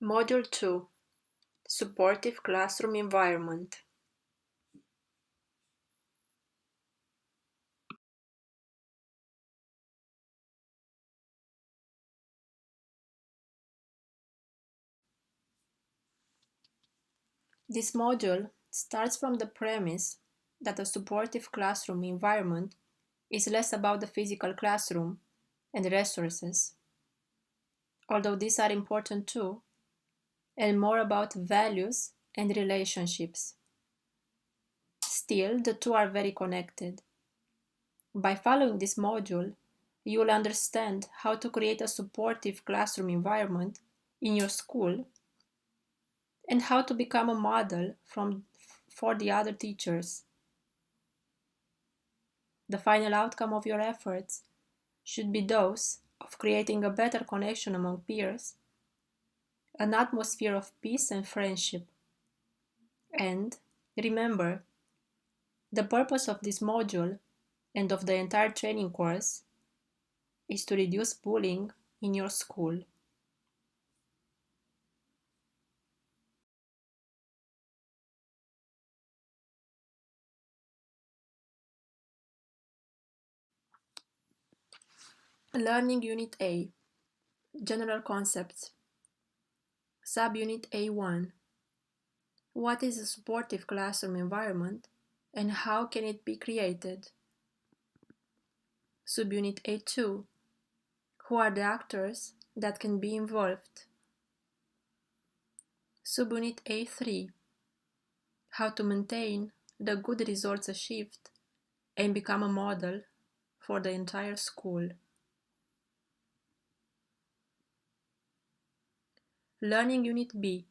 Module 2: Supportive Classroom Environment. This module starts from the premise that a supportive classroom environment is less about the physical classroom and resources, although these are important too, and more about values and relationships. Still, the two are very connected. By following this module, you will understand how to create a supportive classroom environment in your school and how to become a model for the other teachers. The final outcome of your efforts should be those of creating a better connection among peers, an atmosphere of peace and friendship. And remember, the purpose of this module and of the entire training course is to reduce bullying in your school. Learning Unit A: General Concepts. Subunit A1: What is a supportive classroom environment and how can it be created? Subunit A2: Who are the actors that can be involved? Subunit A3: How to maintain the good results achieved and become a model for the entire school. Learning Unit B: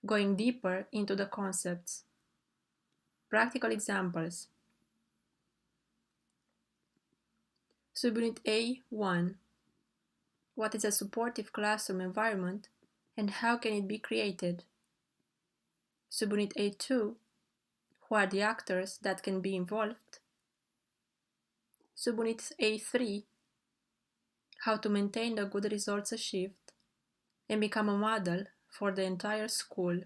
Going deeper into the concepts. Practical examples. Subunit A1: What is a supportive classroom environment and how can it be created? Subunit A2: Who are the actors that can be involved? Subunit A3: How to maintain the good results achieved and become a model for the entire school.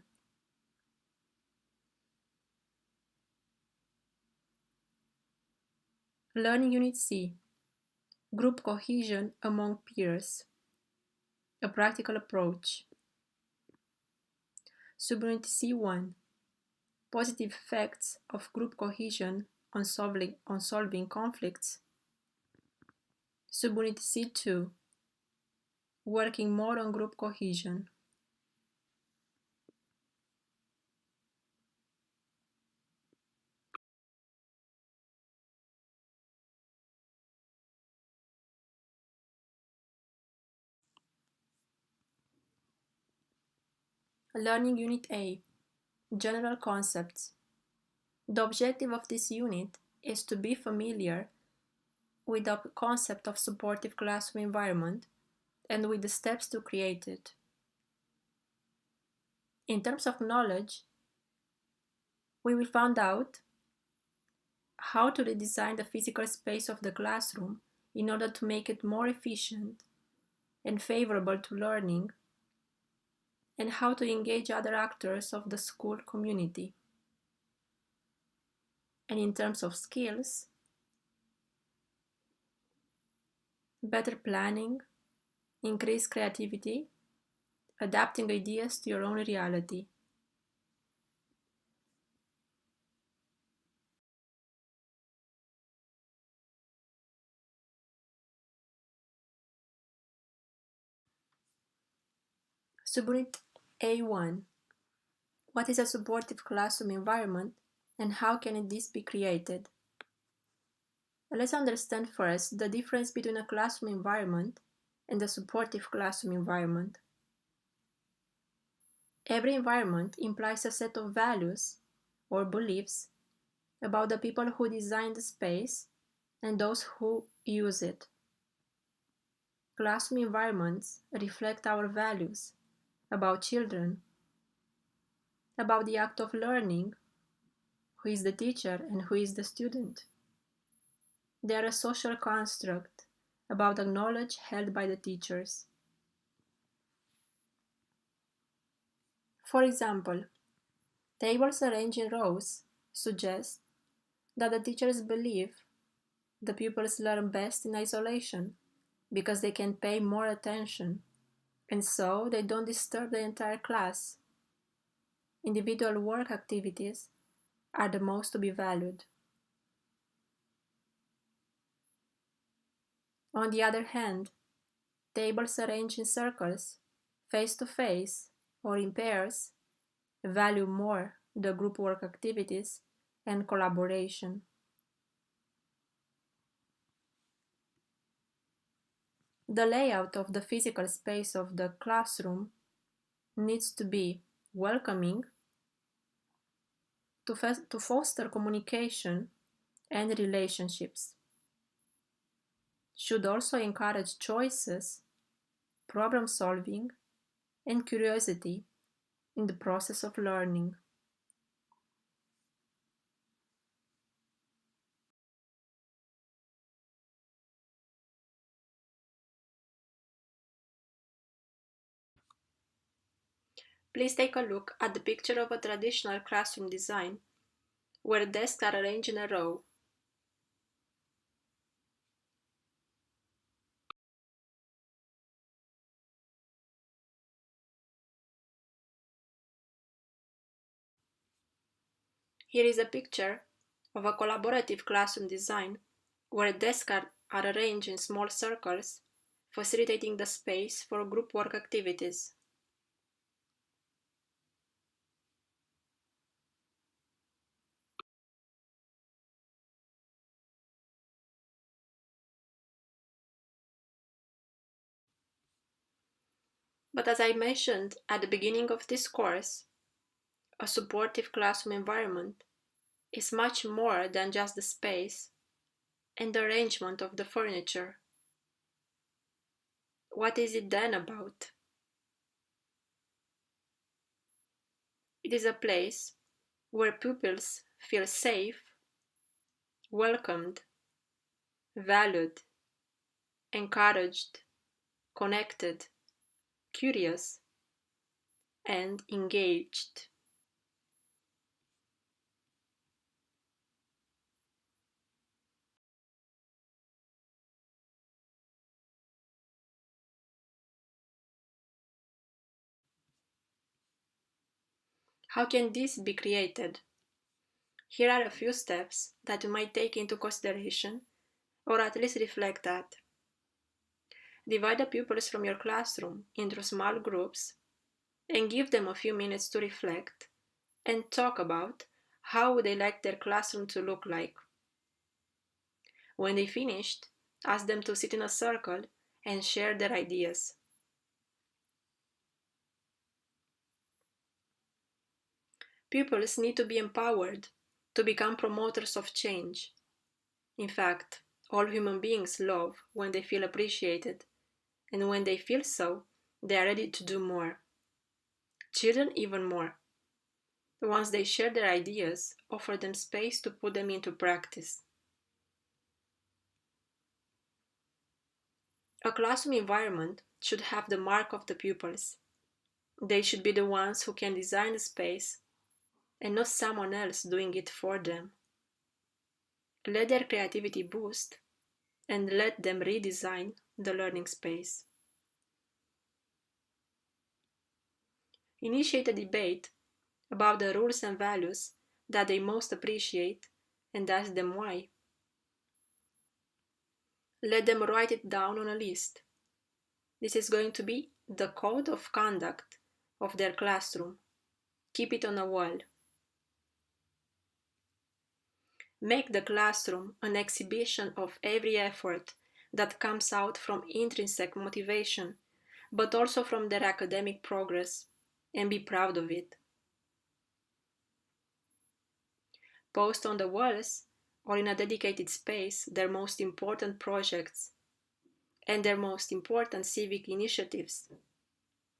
Learning Unit C: Group cohesion among peers. A practical approach. Subunit C1: Positive effects of group cohesion on solving conflicts. Subunit C2: Working more on group cohesion. Learning Unit A: General Concepts. The objective of this unit is to be familiar with the concept of supportive classroom environment and with the steps to create it. In terms of knowledge, we will find out how to redesign the physical space of the classroom in order to make it more efficient and favorable to learning, and how to engage other actors of the school community. And in terms of skills, better planning, increased creativity, adapting ideas to your own reality. Subunit A1: What is a supportive classroom environment and how can this be created? Let's understand first the difference between a classroom environment and a supportive classroom environment. Every environment implies a set of values or beliefs about the people who design the space and those who use it. Classroom environments reflect our values about children, about the act of learning, who is the teacher and who is the student. They are a social construct about the knowledge held by the teachers. For example, tables arranged in rows suggest that the teachers believe the pupils learn best in isolation because they can pay more attention, and so they don't disturb the entire class. Individual work activities are the most to be valued. On the other hand, tables arranged in circles, face to face, or in pairs value more the group work activities and collaboration. The layout of the physical space of the classroom needs to be welcoming to foster communication and relationships. Should also encourage choices, problem solving, and curiosity in the process of learning. Please take a look at the picture of a traditional classroom design where desks are arranged in a row. Here is a picture of a collaborative classroom design where desks are arranged in small circles, facilitating the space for group work activities. But as I mentioned at the beginning of this course, a supportive classroom environment is much more than just the space and the arrangement of the furniture. What is it then about? It is a place where pupils feel safe, welcomed, valued, encouraged, connected, curious, and engaged. How can this be created? Here are a few steps that you might take into consideration, or at least reflect at. Divide the pupils from your classroom into small groups and give them a few minutes to reflect and talk about how they like their classroom to look like. When they finished, ask them to sit in a circle and share their ideas. Pupils need to be empowered to become promoters of change. In fact, all human beings love when they feel appreciated, and when they feel so, they are ready to do more. Children even more. Once they share their ideas, offer them space to put them into practice. A classroom environment should have the mark of the pupils. They should be the ones who can design the space and not someone else doing it for them. Let their creativity boost and let them redesign the learning space. Initiate a debate about the rules and values that they most appreciate and ask them why. Let them write it down on a list. This is going to be the code of conduct of their classroom. Keep it on a wall. Make the classroom an exhibition of every effort that comes out from intrinsic motivation, but also from their academic progress, and be proud of it. Post on the walls or in a dedicated space their most important projects and their most important civic initiatives,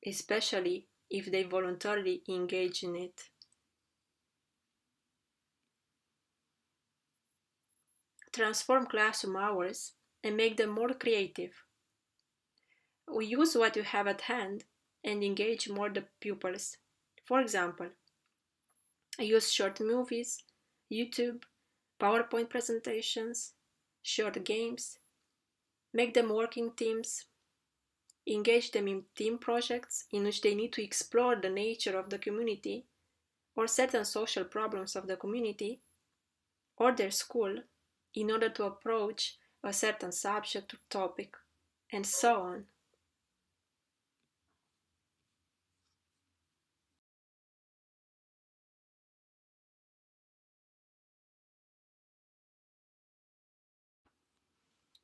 especially if they voluntarily engage in it. Transform classroom hours and make them more creative. We use what you have at hand and engage more the pupils. For example, use short movies, YouTube, PowerPoint presentations, short games, make them work in teams, engage them in team projects in which they need to explore the nature of the community or certain social problems of the community or their school in order to approach a certain subject or topic, and so on.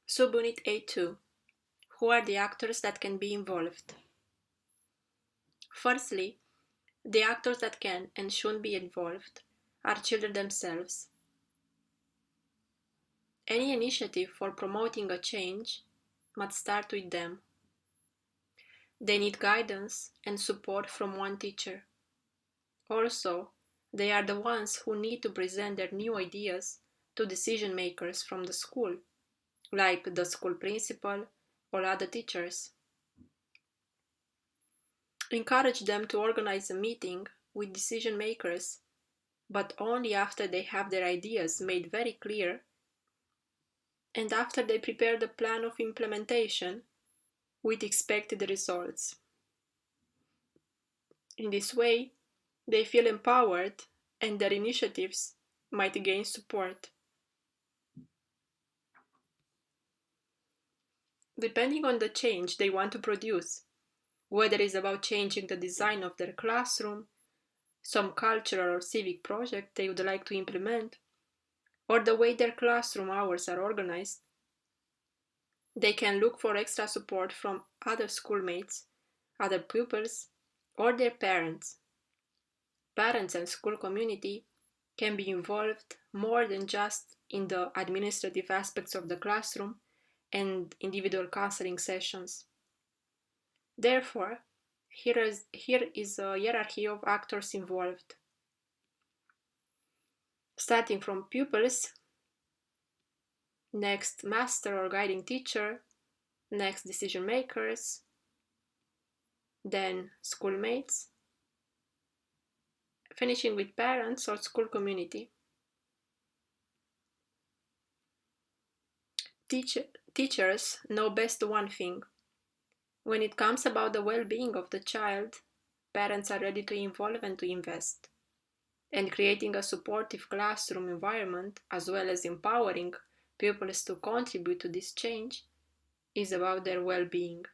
Subunit A2. Who are the actors that can be involved? Firstly, the actors that can and should be involved are children themselves. Any initiative for promoting a change must start with them. They need guidance and support from one teacher. Also, they are the ones who need to present their new ideas to decision makers from the school, like the school principal or other teachers. Encourage them to organize a meeting with decision makers, but only after they have their ideas made very clear and after they prepare the plan of implementation with expected results. In this way, they feel empowered and their initiatives might gain support. Depending on the change they want to produce, whether it's about changing the design of their classroom, some cultural or civic project they would like to implement, or the way their classroom hours are organized, they can look for extra support from other schoolmates, other pupils, or their parents. Parents and school community can be involved more than just in the administrative aspects of the classroom and individual counseling sessions. Therefore, here is a hierarchy of actors involved. Starting from pupils, next master or guiding teacher, next decision makers, then schoolmates, finishing with parents or school community. Teachers know best one thing. When it comes about the well-being of the child, parents are ready to involve and to invest. And creating a supportive classroom environment, as well as empowering pupils to contribute to this change, is about their well-being.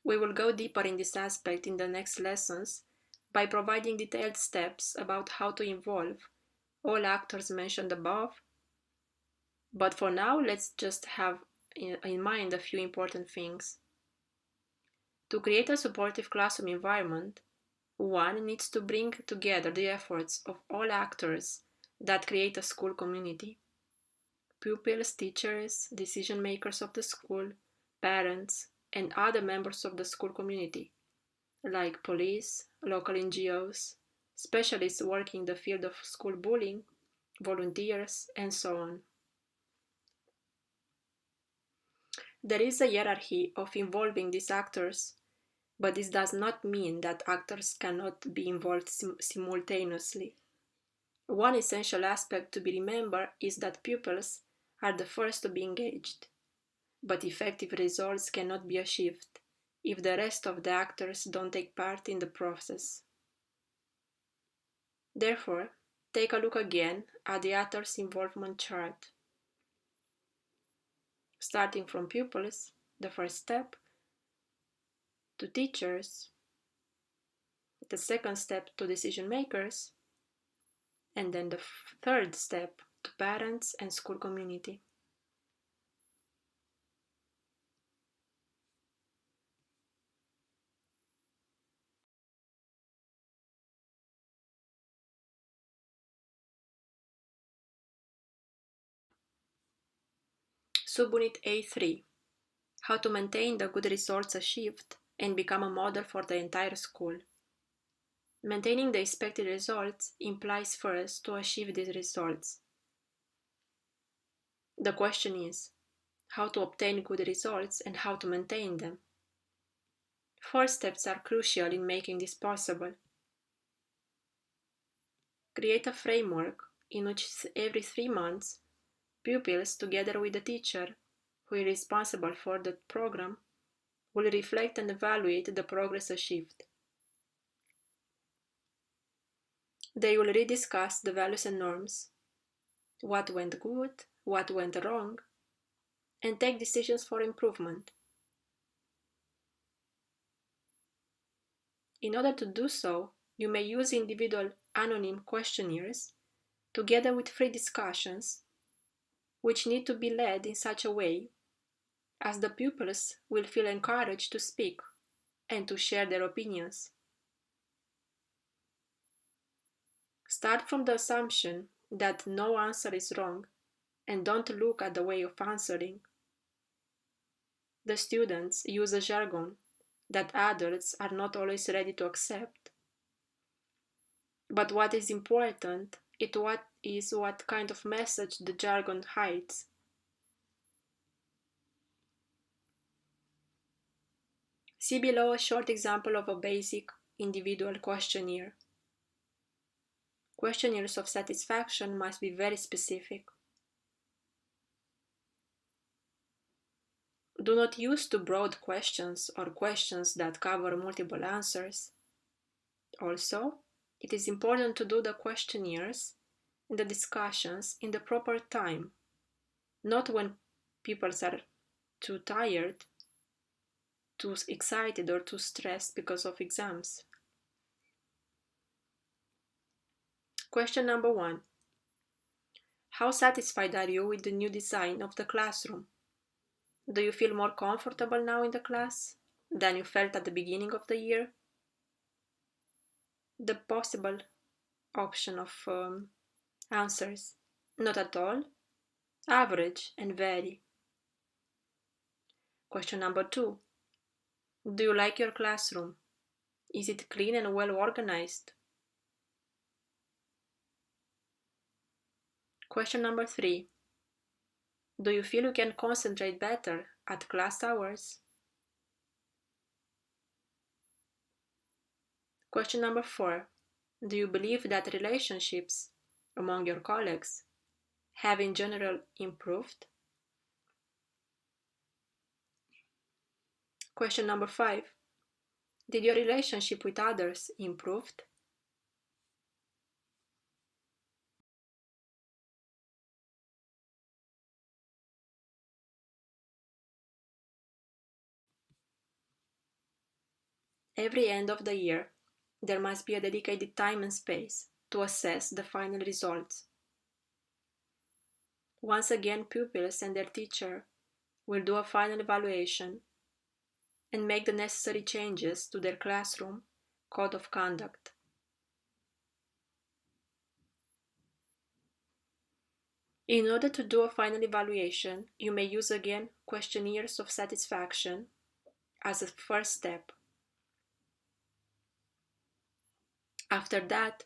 We will go deeper in this aspect in the next lessons by providing detailed steps about how to involve all actors mentioned above. But for now, let's just have in mind a few important things. To create a supportive classroom environment, one needs to bring together the efforts of all actors that create a school community: pupils, teachers, decision makers of the school, parents, and other members of the school community, like police, local NGOs, specialists working in the field of school bullying, volunteers, and so on. There is a hierarchy of involving these actors, but this does not mean that actors cannot be involved simultaneously. One essential aspect to be remembered is that pupils are the first to be engaged, but effective results cannot be achieved if the rest of the actors don't take part in the process. Therefore, take a look again at the actors' involvement chart. Starting from pupils, the first step, to teachers, the second step to decision makers, and then the third step to parents and school community. Subunit A3. How to maintain the good results achieved and become a model for the entire school. Maintaining the expected results implies first to achieve these results. The question is how to obtain good results and how to maintain them. 4 steps are crucial in making this possible. Create a framework in which every 3 months, pupils, together with the teacher who is responsible for the program, will reflect and evaluate the progress achieved. They will rediscuss the values and norms, what went good, what went wrong, and take decisions for improvement. In order to do so, you may use individual anonymous questionnaires together with free discussions, which need to be led in such a way as the pupils will feel encouraged to speak and to share their opinions. Start from the assumption that no answer is wrong and don't look at the way of answering. The students use a jargon that adults are not always ready to accept. But what is important is what kind of message the jargon hides. See below a short example of a basic individual questionnaire. Questionnaires of satisfaction must be very specific. Do not use too broad questions or questions that cover multiple answers. Also, it is important to do the questionnaires and the discussions in the proper time, not when people are too tired, too excited, or too stressed because of exams. Question number 1. How satisfied are you with the new design of the classroom? Do you feel more comfortable now in the class than you felt at the beginning of the year? The possible option of answers: not at all, average, and very. Question number 2. Do you like your classroom? Is it clean and well organized? Question number 3. Do you feel you can concentrate better at class hours? Question number 4. Do you believe that relationships among your colleagues have in general improved? Question number 5. Did your relationship with others improved? Every end of the year, there must be a dedicated time and space to assess the final results. Once again, pupils and their teacher will do a final evaluation and make the necessary changes to their classroom code of conduct. In order to do a final evaluation, you may use again questionnaires of satisfaction as a first step. After that,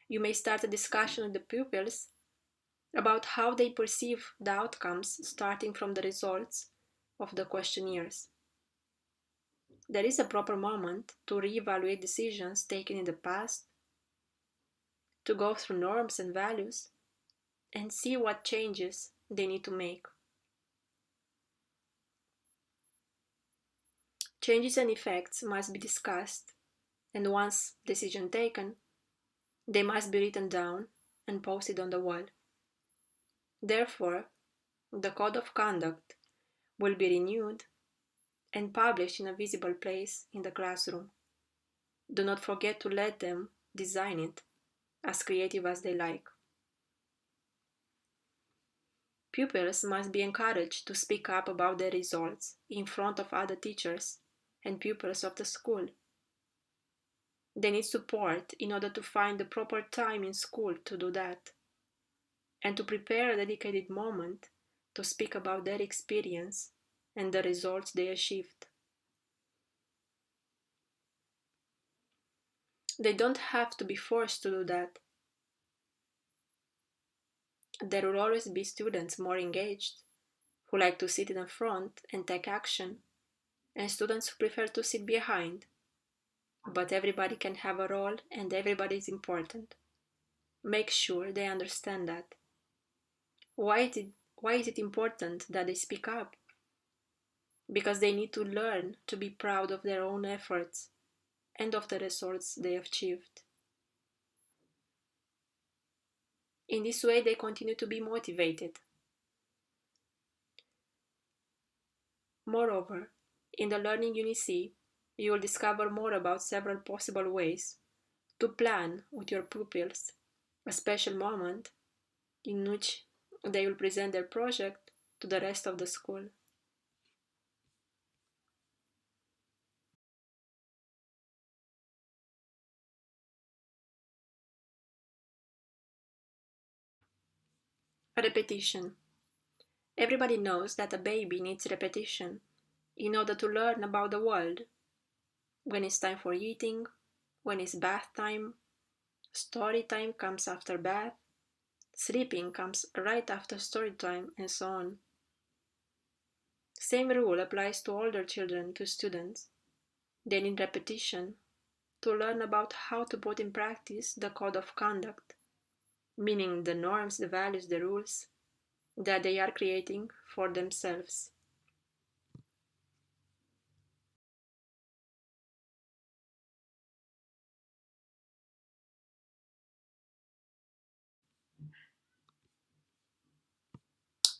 you may start a discussion with the pupils about how they perceive the outcomes starting from the results of the questionnaires. There is a proper moment to reevaluate decisions taken in the past, to go through norms and values, and see what changes they need to make. Changes and effects must be discussed, and once decision taken, they must be written down and posted on the wall. Therefore, the code of conduct will be renewed and published in a visible place in the classroom. Do not forget to let them design it as creative as they like. Pupils must be encouraged to speak up about their results in front of other teachers and pupils of the school. They need support in order to find the proper time in school to do that, and to prepare a dedicated moment to speak about their experience and the results they achieved. They don't have to be forced to do that. There will always be students more engaged, who like to sit in the front and take action, and students who prefer to sit behind. But everybody can have a role and everybody is important. Make sure they understand that. Why is it important that they speak up? Because they need to learn to be proud of their own efforts and of the results they have achieved. In this way, they continue to be motivated. Moreover, in the Learning Unit C, you will discover more about several possible ways to plan with your pupils a special moment in which they will present their project to the rest of the school. Repetition. Everybody knows that a baby needs repetition in order to learn about the world. When it's time for eating, when it's bath time, story time comes after bath, sleeping comes right after story time, and so on. Same rule applies to older children, to students. They need repetition to learn about how to put in practice the code of conduct, meaning the norms, the values, the rules that they are creating for themselves.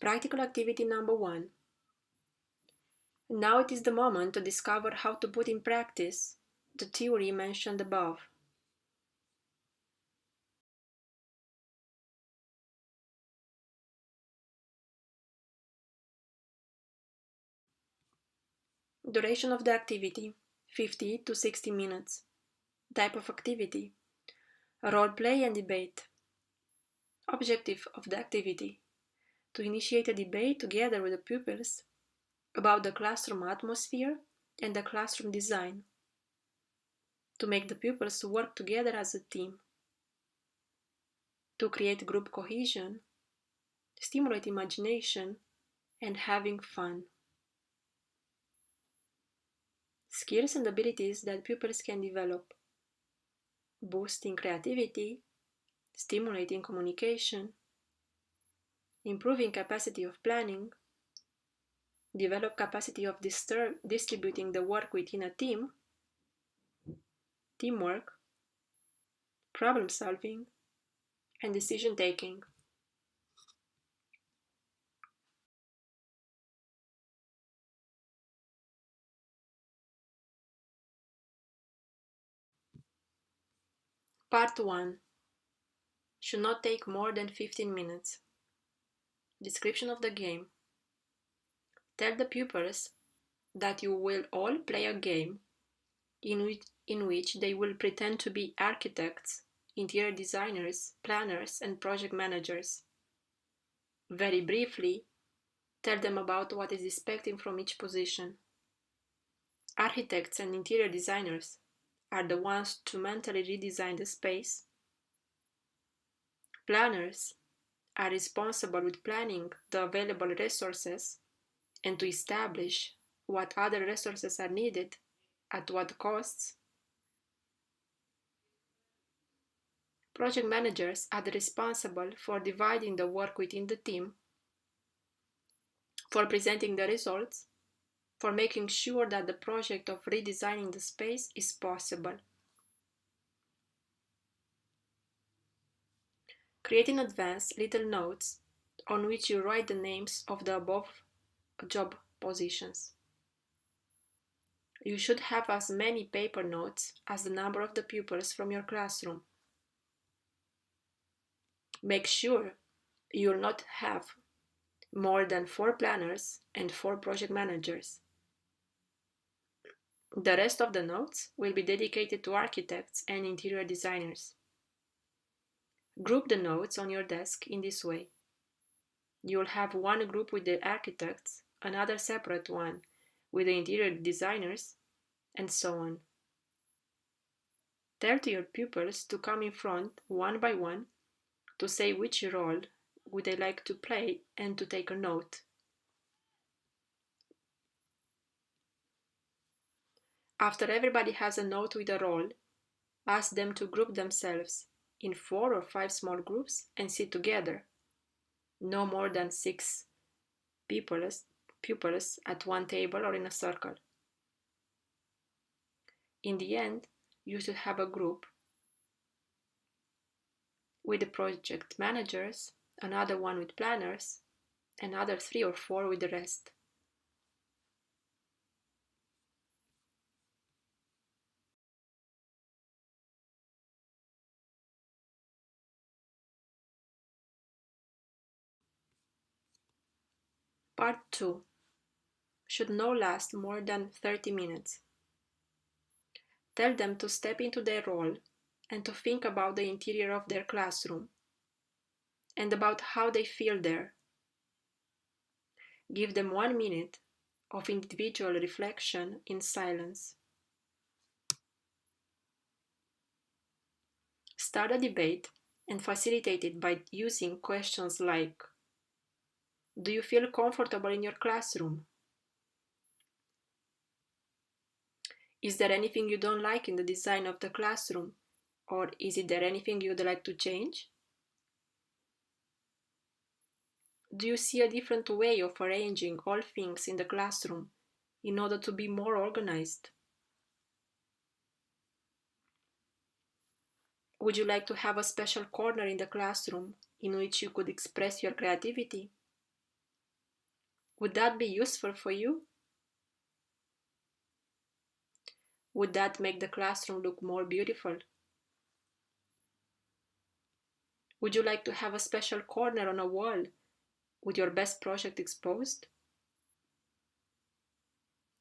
Practical activity number 1. Now it is the moment to discover how to put in practice the theory mentioned above. Duration of the activity 50 to 60 minutes. Type of activity role play and debate. Objective of the activity to initiate a debate together with the pupils about the classroom atmosphere and the classroom design. To make the pupils work together as a team. To create group cohesion, stimulate imagination, and having fun. Skills and abilities that pupils can develop: boosting creativity, stimulating communication, improving capacity of planning, develop capacity of distributing the work within a team, teamwork, problem solving, and decision taking. Part 1 should not take more than 15 minutes. Description of the game. Tell the pupils that you will all play a game in which they will pretend to be architects, interior designers, planners, and project managers. Very briefly, tell them about what is expected from each position. Architects and interior designers are the ones to mentally redesign the space. Planners are responsible with planning the available resources and to establish what other resources are needed, at what costs. Project managers are responsible for dividing the work within the team, for presenting the results, for making sure that the project of redesigning the space is possible. Create in advance little notes on which you write the names of the above job positions. You should have as many paper notes as the number of the pupils from your classroom. Make sure you will not have more than 4 planners and 4 project managers. The rest of the notes will be dedicated to architects and interior designers. Group the notes on your desk in this way. You'll have one group with the architects, another separate one with the interior designers, and so on. Tell to your pupils to come in front one by one to say which role would they like to play and to take a note. After everybody has a note with a role, ask them to group themselves in 4 or 5 small groups and sit together. No more than 6 pupils at one table or in a circle. In the end, you should have a group with the project managers, another one with planners, another 3 or 4 with the rest. Part 2 should not last more than 30 minutes. Tell them to step into their role and to think about the interior of their classroom and about how they feel there. Give them 1 minute of individual reflection in silence. Start a debate and facilitate it by using questions like, do you feel comfortable in your classroom? Is there anything you don't like in the design of the classroom? Or is there anything you'd like to change? Do you see a different way of arranging all things in the classroom in order to be more organized? Would you like to have a special corner in the classroom in which you could express your creativity? Would that be useful for you? Would that make the classroom look more beautiful? Would you like to have a special corner on a wall with your best project exposed?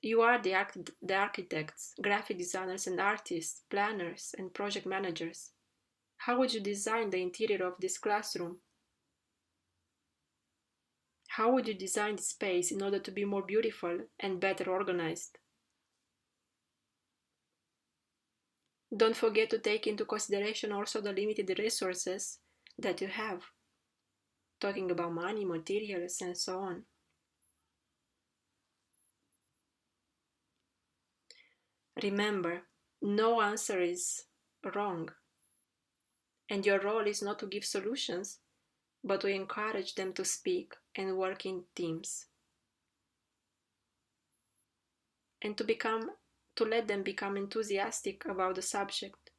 You are the architects, graphic designers and artists, planners and project managers. How would you design the interior of this classroom? How would you design the space in order to be more beautiful and better organized? Don't forget to take into consideration also the limited resources that you have, talking about money, materials, and so on. Remember, no answer is wrong, and your role is not to give solutions, but to encourage them to speak and work in teams, and to let them become enthusiastic about the subject.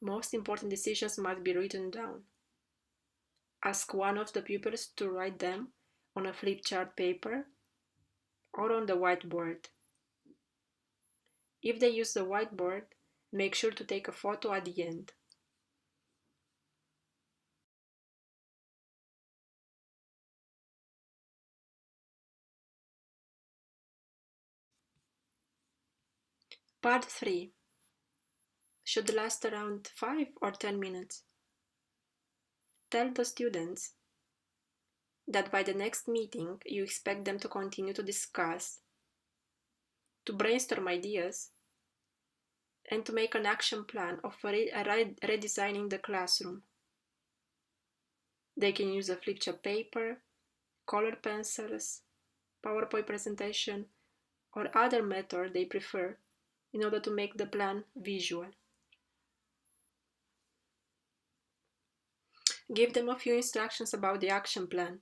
Most important decisions must be written down. Ask one of the pupils to write them on a flip chart paper or on the whiteboard. If they use the whiteboard, make sure to take a photo at the end. Part 3 should last around 5 or 10 minutes. Tell the students that by the next meeting you expect them to continue to discuss, to brainstorm ideas, and to make an action plan of redesigning the classroom. They can use a flip chart paper, colored pencils, PowerPoint presentation, or other method they prefer in order to make the plan visual. Give them a few instructions about the action plan.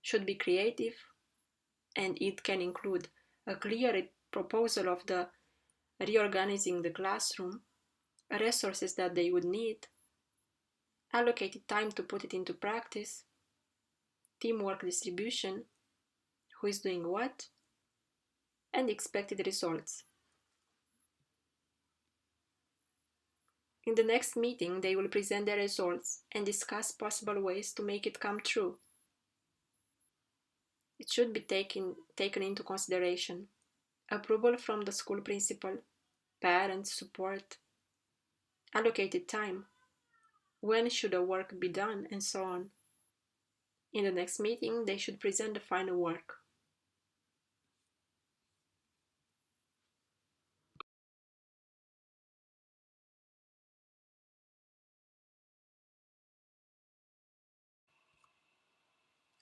Should be creative, and it can include a clear proposal of the reorganizing the classroom, resources that they would need, allocated time to put it into practice, teamwork distribution, who is doing what, and expected results. In the next meeting, they will present their results and discuss possible ways to make it come true. It should be taken into consideration. Approval from the school principal, parents' support, allocated time, when should the work be done, and so on. In the next meeting, they should present the final work.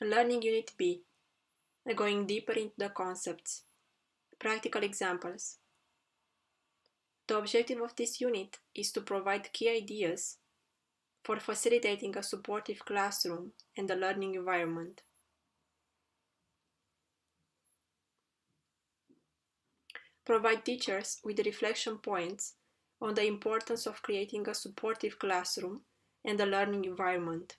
Learning Unit B, going deeper into the concepts. Practical examples. The objective of this unit is to provide key ideas for facilitating a supportive classroom and a learning environment. Provide teachers with reflection points on the importance of creating a supportive classroom and a learning environment.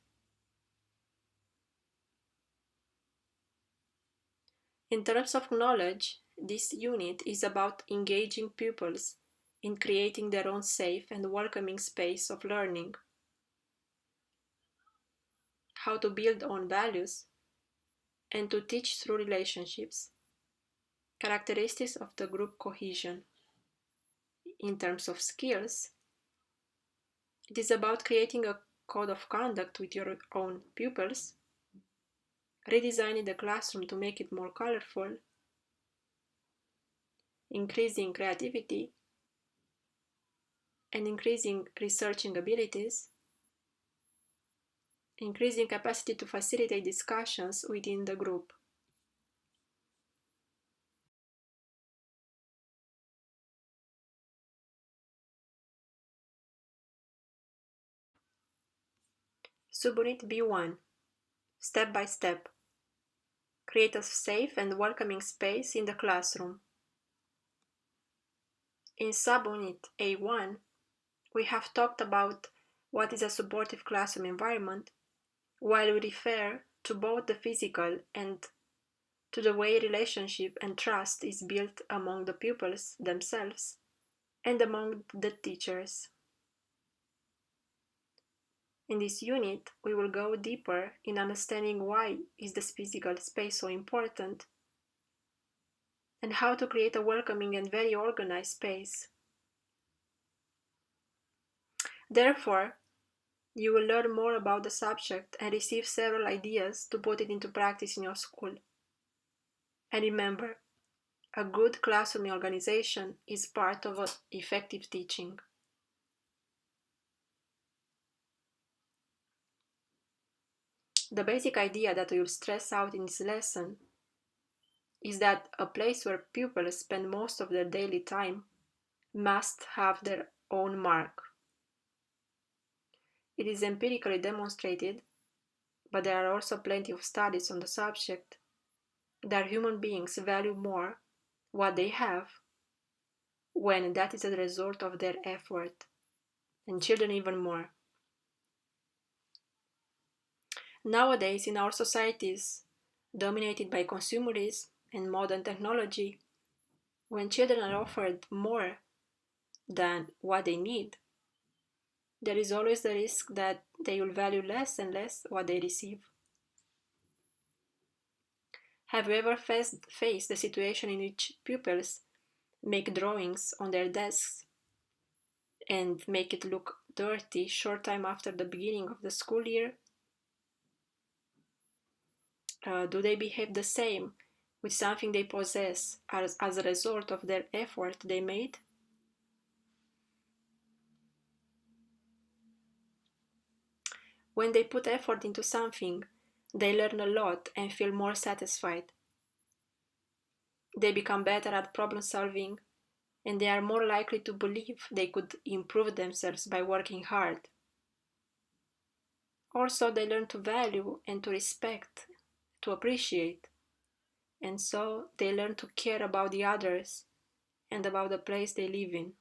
In terms of knowledge, this unit is about engaging pupils in creating their own safe and welcoming space of learning, how to build on values, and to teach through relationships, characteristics of the group cohesion. In terms of skills, it is about creating a code of conduct with your own pupils, redesigning the classroom to make it more colorful, increasing creativity, and increasing researching abilities, increasing capacity to facilitate discussions within the group. Subunit B1. Step by step. Create a safe and welcoming space in the classroom. In subunit A1, we have talked about what is a supportive classroom environment, while we refer to both the physical and to the way relationship and trust is built among the pupils themselves and among the teachers. In this unit, we will go deeper in understanding why is this physical space so important and how to create a welcoming and very organized space. Therefore, you will learn more about the subject and receive several ideas to put it into practice in your school. And remember, a good classroom organization is part of effective teaching. The basic idea that we will stress out in this lesson is that a place where pupils spend most of their daily time must have their own mark. It is empirically demonstrated, but there are also plenty of studies on the subject, that human beings value more what they have when that is a result of their effort, and children even more. Nowadays, in our societies, dominated by consumerism and modern technology, when children are offered more than what they need, there is always the risk that they will value less and less what they receive. Have you ever faced the situation in which pupils make drawings on their desks and make it look dirty short time after the beginning of the school year? Do they behave the same with something they possess as a result of their effort they made? When they put effort into something, they learn a lot and feel more satisfied. They become better at problem solving, and they are more likely to believe they could improve themselves by working hard. Also, they learn to value and to respect, to appreciate, and so they learn to care about the others and about the place they live in.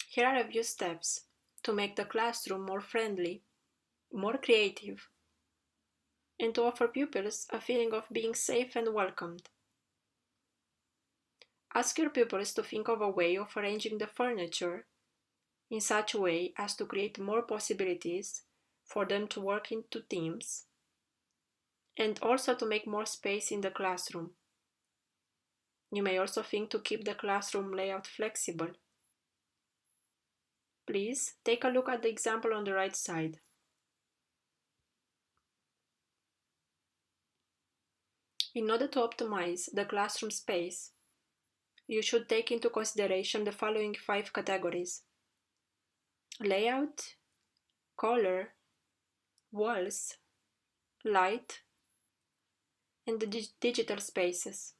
Here are a few steps to make the classroom more friendly, more creative, and to offer pupils a feeling of being safe and welcomed. Ask your pupils to think of a way of arranging the furniture in such a way as to create more possibilities for them to work into teams and also to make more space in the classroom. You may also think to keep the classroom layout flexible. Please take a look at the example on the right side. In order to optimize the classroom space, you should take into consideration the following 5 categories: layout, color, walls, light, and the digital spaces.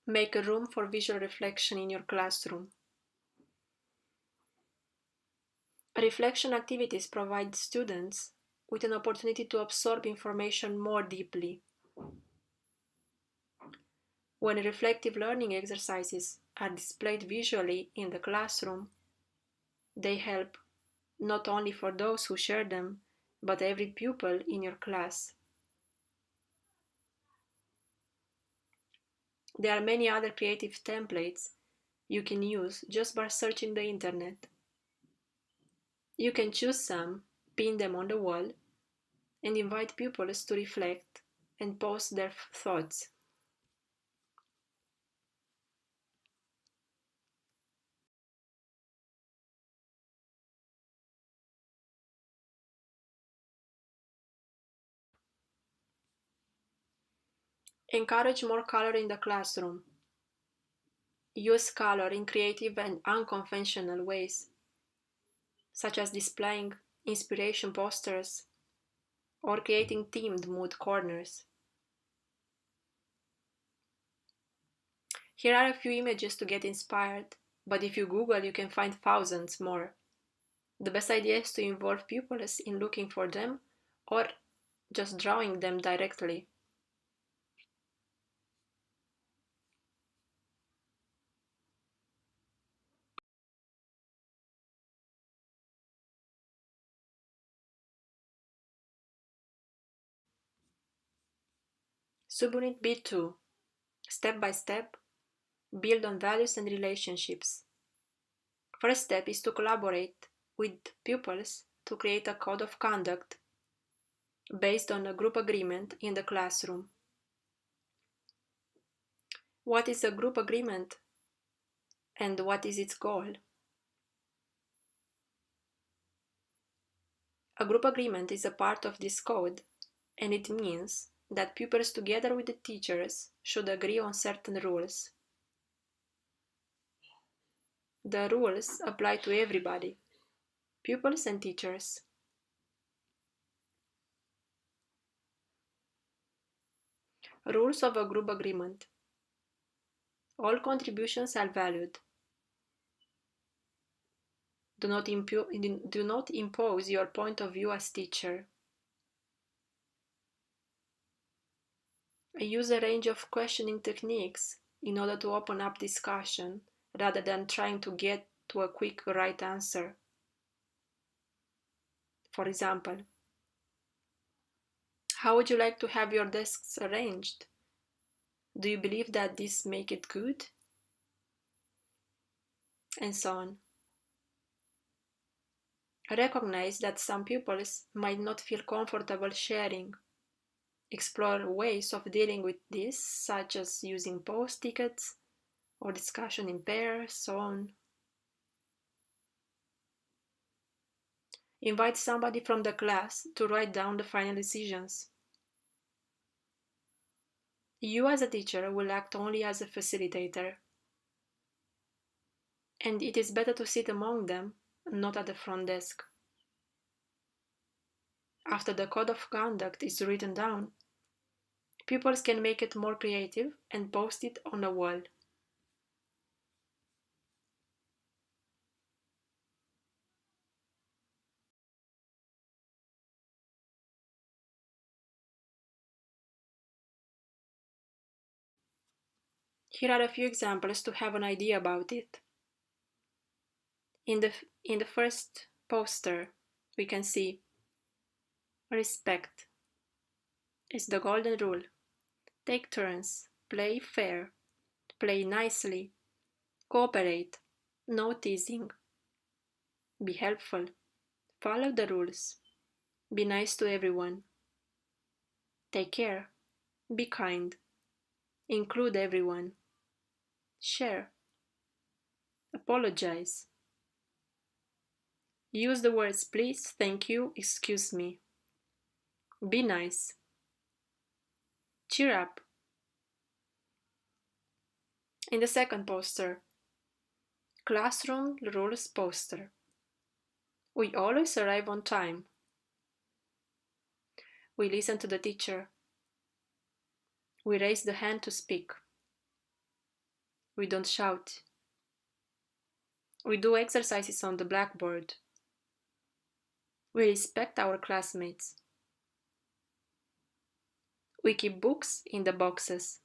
Make a room for visual reflection in your classroom. Reflection activities provide students with an opportunity to absorb information more deeply. When reflective learning exercises are displayed visually in the classroom, they help not only for those who share them, but every pupil in your class. There are many other creative templates you can use just by searching the internet. You can choose some, pin them on the wall, and invite pupils to reflect and post their thoughts. Encourage more color in the classroom. Use color in creative and unconventional ways, such as displaying inspiration posters or creating themed mood corners. Here are a few images to get inspired, but if you Google, you can find thousands more. The best idea is to involve pupils in looking for them or just drawing them directly. Subunit B2. Step by step, build on values and relationships. First step is to collaborate with pupils to create a code of conduct based on a group agreement in the classroom. What is a group agreement and what is its goal? A group agreement is a part of this code, and it means that pupils together with the teachers should agree on certain rules. The rules apply to everybody, pupils and teachers. Rules of a group agreement. All contributions are valued. Do not impose your point of view as teacher. Use a range of questioning techniques in order to open up discussion rather than trying to get to a quick right answer. For example, how would you like to have your desks arranged? Do you believe that this make it good? And so on. Recognize that some pupils might not feel comfortable sharing. Explore ways of dealing with this, such as using post tickets or discussion in pairs, so on. Invite somebody from the class to write down the final decisions. You as a teacher will act only as a facilitator. And it is better to sit among them, not at the front desk. After the code of conduct is written down, pupils can make it more creative and post it on a wall. Here are a few examples to have an idea about it. In the first poster, we can see respect is the golden rule. Take turns, play fair, play nicely, cooperate, no teasing, be helpful, follow the rules. Be nice to everyone. Take care. Be kind. Include everyone. Share. Apologize. Use the words please, thank you, excuse me. Be nice. Cheer up. In the second poster, classroom rules poster. We always arrive on time. We listen to the teacher. We raise the hand to speak. We don't shout. We do exercises on the blackboard. We respect our classmates. We keep books in the boxes.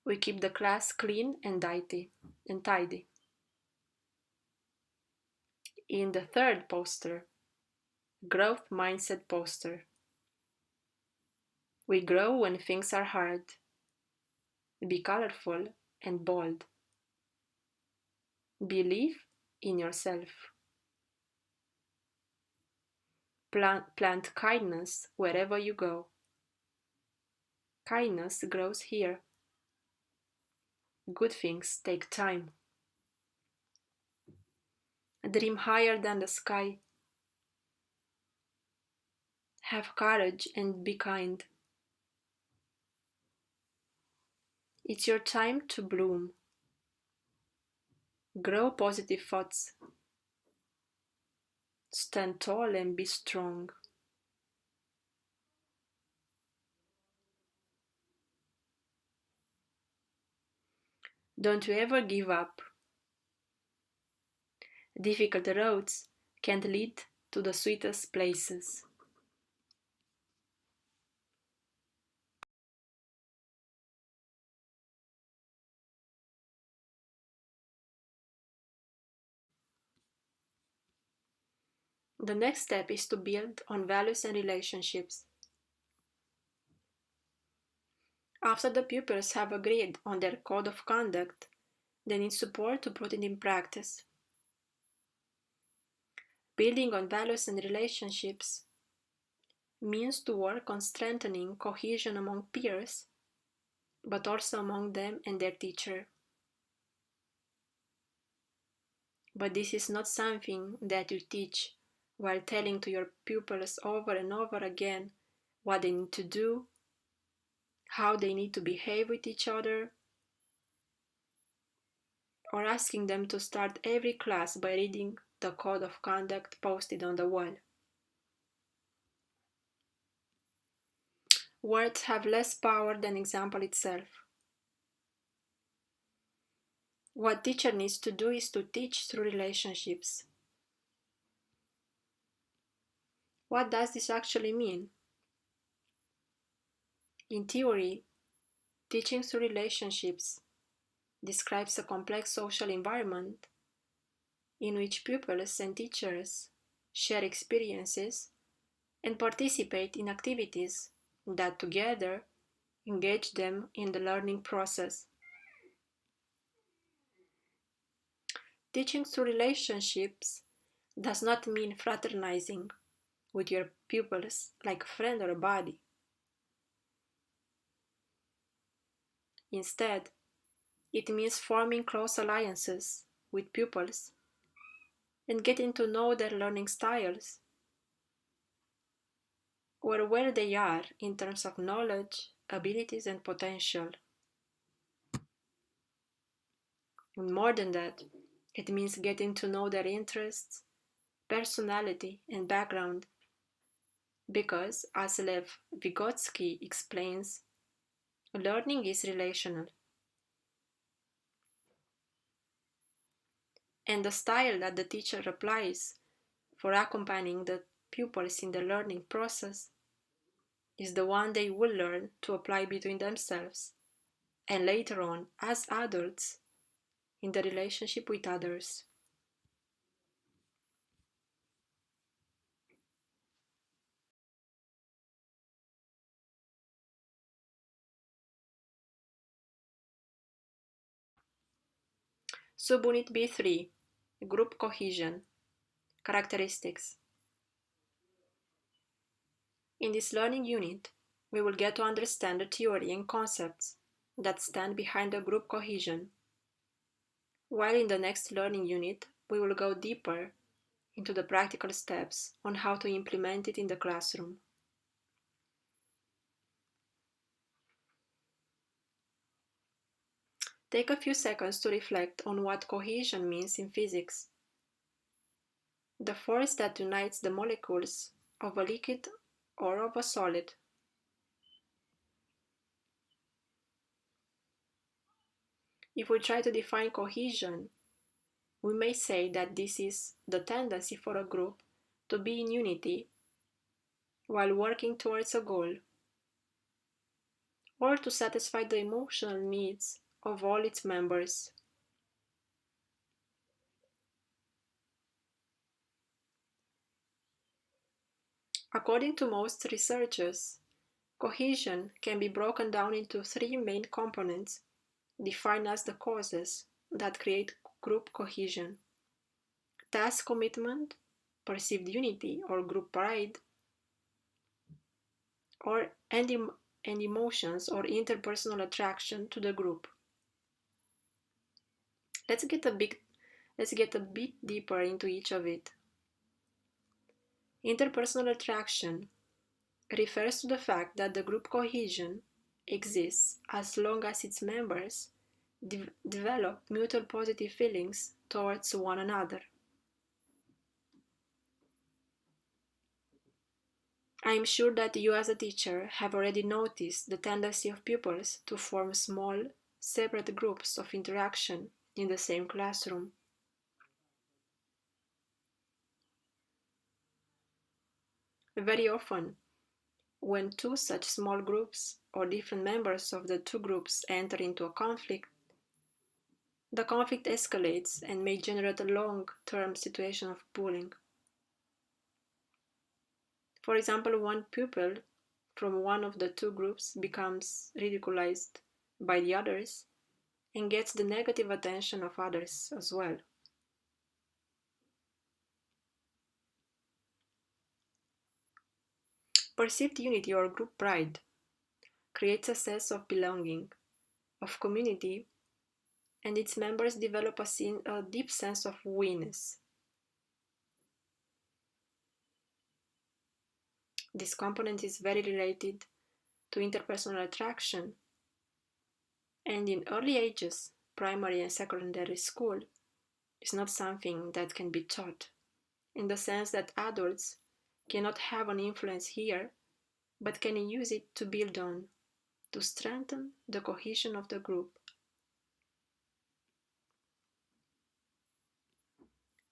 We keep the class clean and tidy. In the third poster, growth mindset poster. We grow when things are hard. Be colorful and bold. Believe in yourself. Plant kindness wherever you go. Kindness grows here. Good things take time. Dream higher than the sky. Have courage and be kind. It's your time to bloom. Grow positive thoughts. Stand tall and be strong. Don't you ever give up. Difficult roads can lead to the sweetest places. The next step is to build on values and relationships. After the pupils have agreed on their code of conduct, they need support to put it in practice. Building on values and relationships means to work on strengthening cohesion among peers, but also among them and their teacher. But this is not something that you teach while telling to your pupils over and over again what they need to do, how they need to behave with each other, or asking them to start every class by reading the code of conduct posted on the wall. Words have less power than example itself. What teacher needs to do is to teach through relationships. What does this actually mean? In theory, teaching through relationships describes a complex social environment in which pupils and teachers share experiences and participate in activities that together engage them in the learning process. Teaching through relationships does not mean fraternizing with your pupils like a friend or a buddy. Instead, it means forming close alliances with pupils and getting to know their learning styles, or where they are in terms of knowledge, abilities, and potential. And more than that, it means getting to know their interests, personality, and background. Because, as Lev Vygotsky explains, learning is relational. And the style that the teacher applies for accompanying the pupils in the learning process is the one they will learn to apply between themselves and later on as adults in the relationship with others. Subunit B3, Group Cohesion, Characteristics. In this learning unit, we will get to understand the theory and concepts that stand behind the group cohesion, while in the next learning unit, we will go deeper into the practical steps on how to implement it in the classroom. Take a few seconds to reflect on what cohesion means in physics. The force that unites the molecules of a liquid or of a solid. If we try to define cohesion, we may say that this is the tendency for a group to be in unity while working towards a goal, or to satisfy the emotional needs of all its members. According to most researchers, cohesion can be broken down into three main components defined as the causes that create group cohesion: task commitment, perceived unity or group pride, and emotions or interpersonal attraction to the group. Let's get a bit deeper into each of it. Interpersonal attraction refers to the fact that the group cohesion exists as long as its members develop mutual positive feelings towards one another. I am sure that you as a teacher have already noticed the tendency of pupils to form small, separate groups of interaction in the same classroom. Very often, when two such small groups or different members of the two groups enter into a conflict, the conflict escalates and may generate a long-term situation of bullying. For example, one pupil from one of the two groups becomes ridiculized by the others and gets the negative attention of others as well. Perceived unity or group pride creates a sense of belonging, of community, and its members develop a deep sense of we-ness. This component is very related to interpersonal attraction, and in early ages, primary and secondary school, is not something that can be taught, in the sense that adults cannot have an influence here, but can use it to build on, to strengthen the cohesion of the group.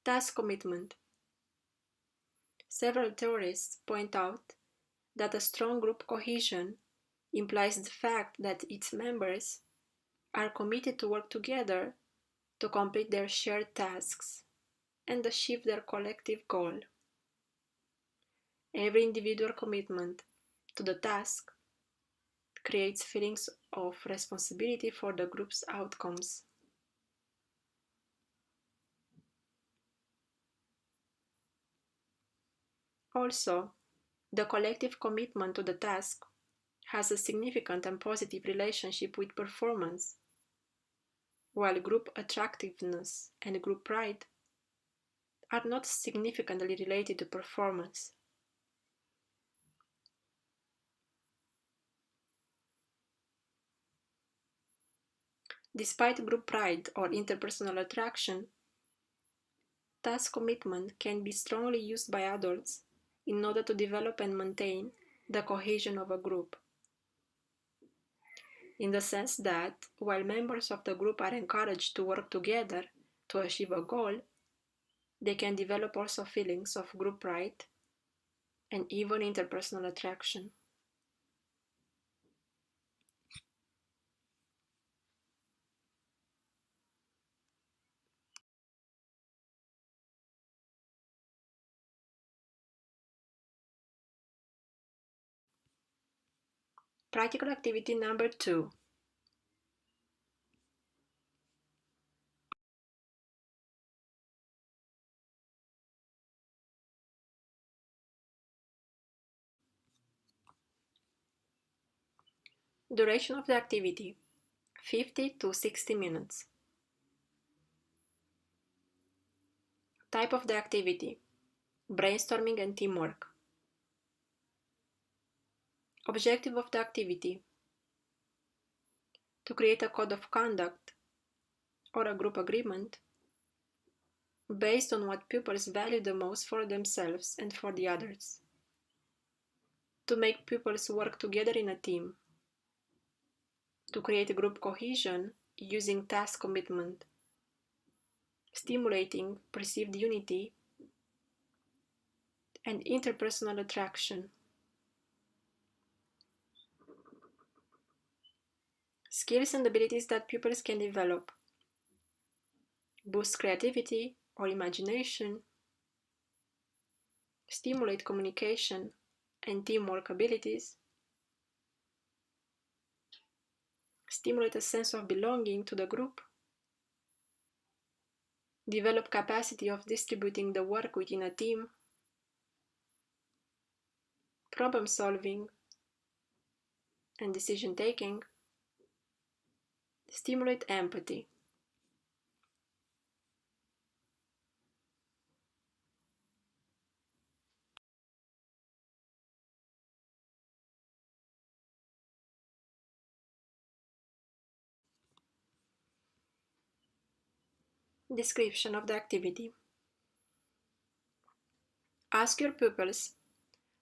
Task commitment. Several theorists point out that a strong group cohesion implies the fact that its members are committed to work together to complete their shared tasks and achieve their collective goal. Every individual commitment to the task creates feelings of responsibility for the group's outcomes. Also, the collective commitment to the task has a significant and positive relationship with performance, while group attractiveness and group pride are not significantly related to performance. Despite group pride or interpersonal attraction, task commitment can be strongly used by adults in order to develop and maintain the cohesion of a group. In the sense that, while members of the group are encouraged to work together to achieve a goal, they can develop also feelings of group pride and even interpersonal attraction. Practical activity number 2. Duration of the activity, 50 to 60 minutes. Type of the activity, brainstorming and teamwork. Objective of the activity, to create a code of conduct or a group agreement based on what pupils value the most for themselves and for the others. To make pupils work together in a team. To create group cohesion using task commitment, stimulating perceived unity and interpersonal attraction. Skills and abilities that pupils can develop. Boost creativity or imagination, stimulate communication and teamwork abilities, stimulate a sense of belonging to the group, develop capacity of distributing the work within a team, problem solving and decision taking, stimulate empathy. Description of the activity. Ask your pupils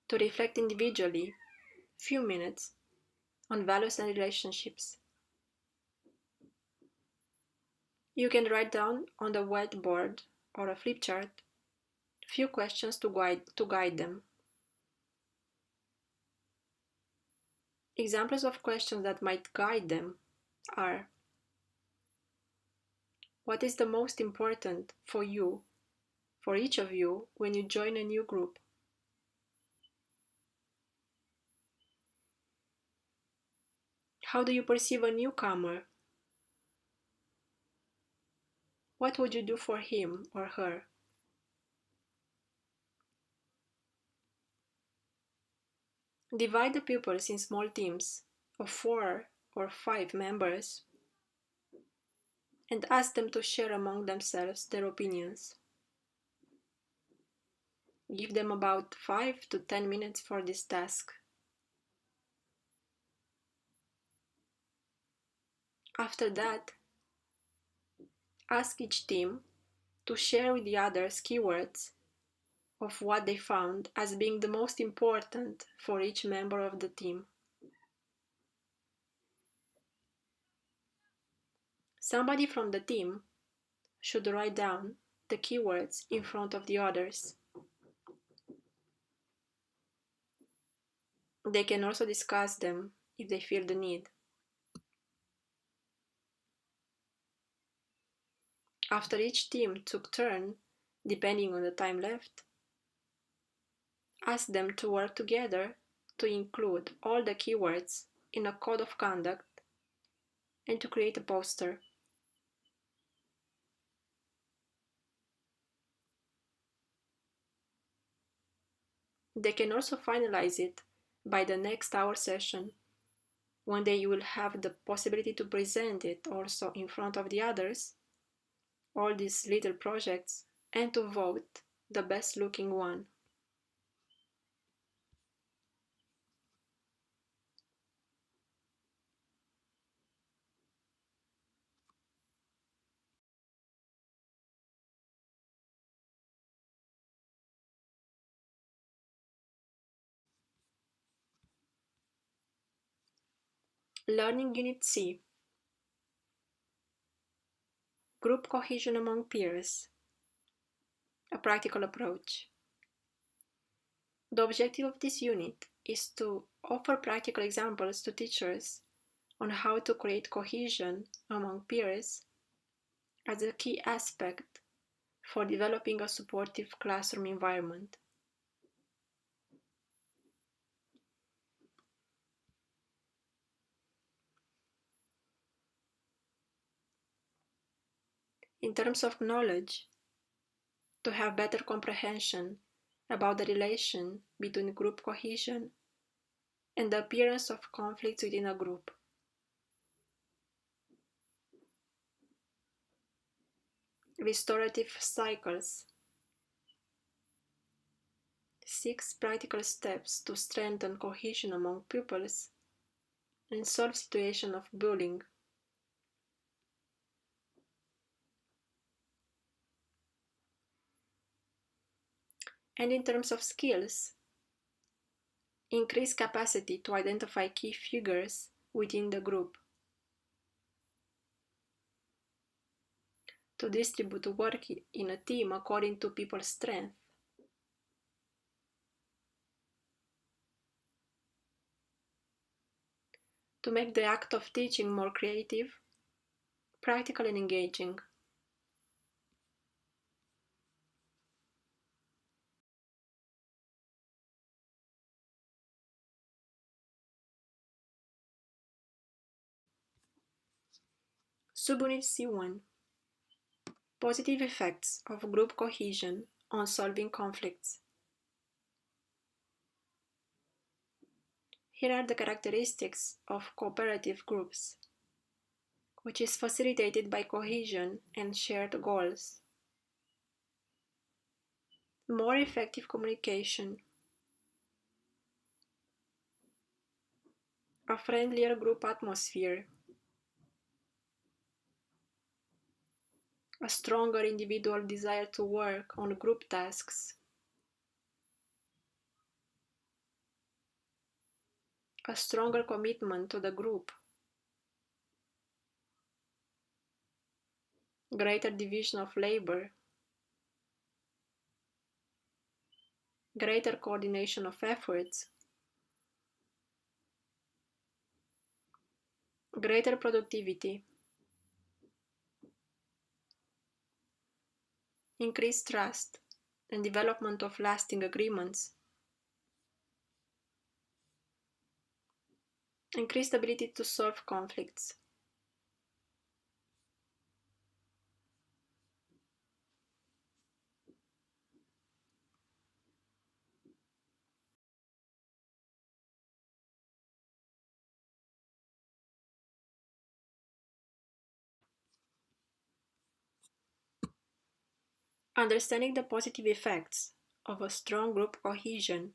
to reflect individually, few minutes, on values and relationships. You can write down on the whiteboard or a flip chart few questions to guide them. Examples of questions that might guide them are: what is the most important for you, for each of you, when you join a new group? How do you perceive a newcomer? What would you do for him or her? Divide the pupils in small teams of 4 or 5 members and ask them to share among themselves their opinions. Give them about 5 to 10 minutes for this task. After that, ask each team to share with the others keywords of what they found as being the most important for each member of the team. Somebody from the team should write down the keywords in front of the others. They can also discuss them if they feel the need. After each team took turn, depending on the time left, ask them to work together to include all the keywords in a code of conduct and to create a poster. They can also finalize it by the next hour session, when they will have the possibility to present it also in front of the others, all these little projects, and to vote the best looking one. Learning Unit C. Group cohesion among peers. A practical approach. The objective of this unit is to offer practical examples to teachers on how to create cohesion among peers as a key aspect for developing a supportive classroom environment. In terms of knowledge, to have better comprehension about the relation between group cohesion and the appearance of conflicts within a group. Restorative cycles. 6 practical steps to strengthen cohesion among pupils and solve situations of bullying. And in terms of skills, increase capacity to identify key figures within the group, to distribute work in a team according to people's strength, to make the act of teaching more creative, practical and engaging. Subunit C1. Positive effects of group cohesion on solving conflicts. Here are the characteristics of cooperative groups, which is facilitated by cohesion and shared goals. More effective communication. A friendlier group atmosphere. A stronger individual desire to work on group tasks. A stronger commitment to the group. Greater division of labor. Greater coordination of efforts. Greater productivity. Increased trust and development of lasting agreements. Increased ability to solve conflicts. Understanding the positive effects of a strong group cohesion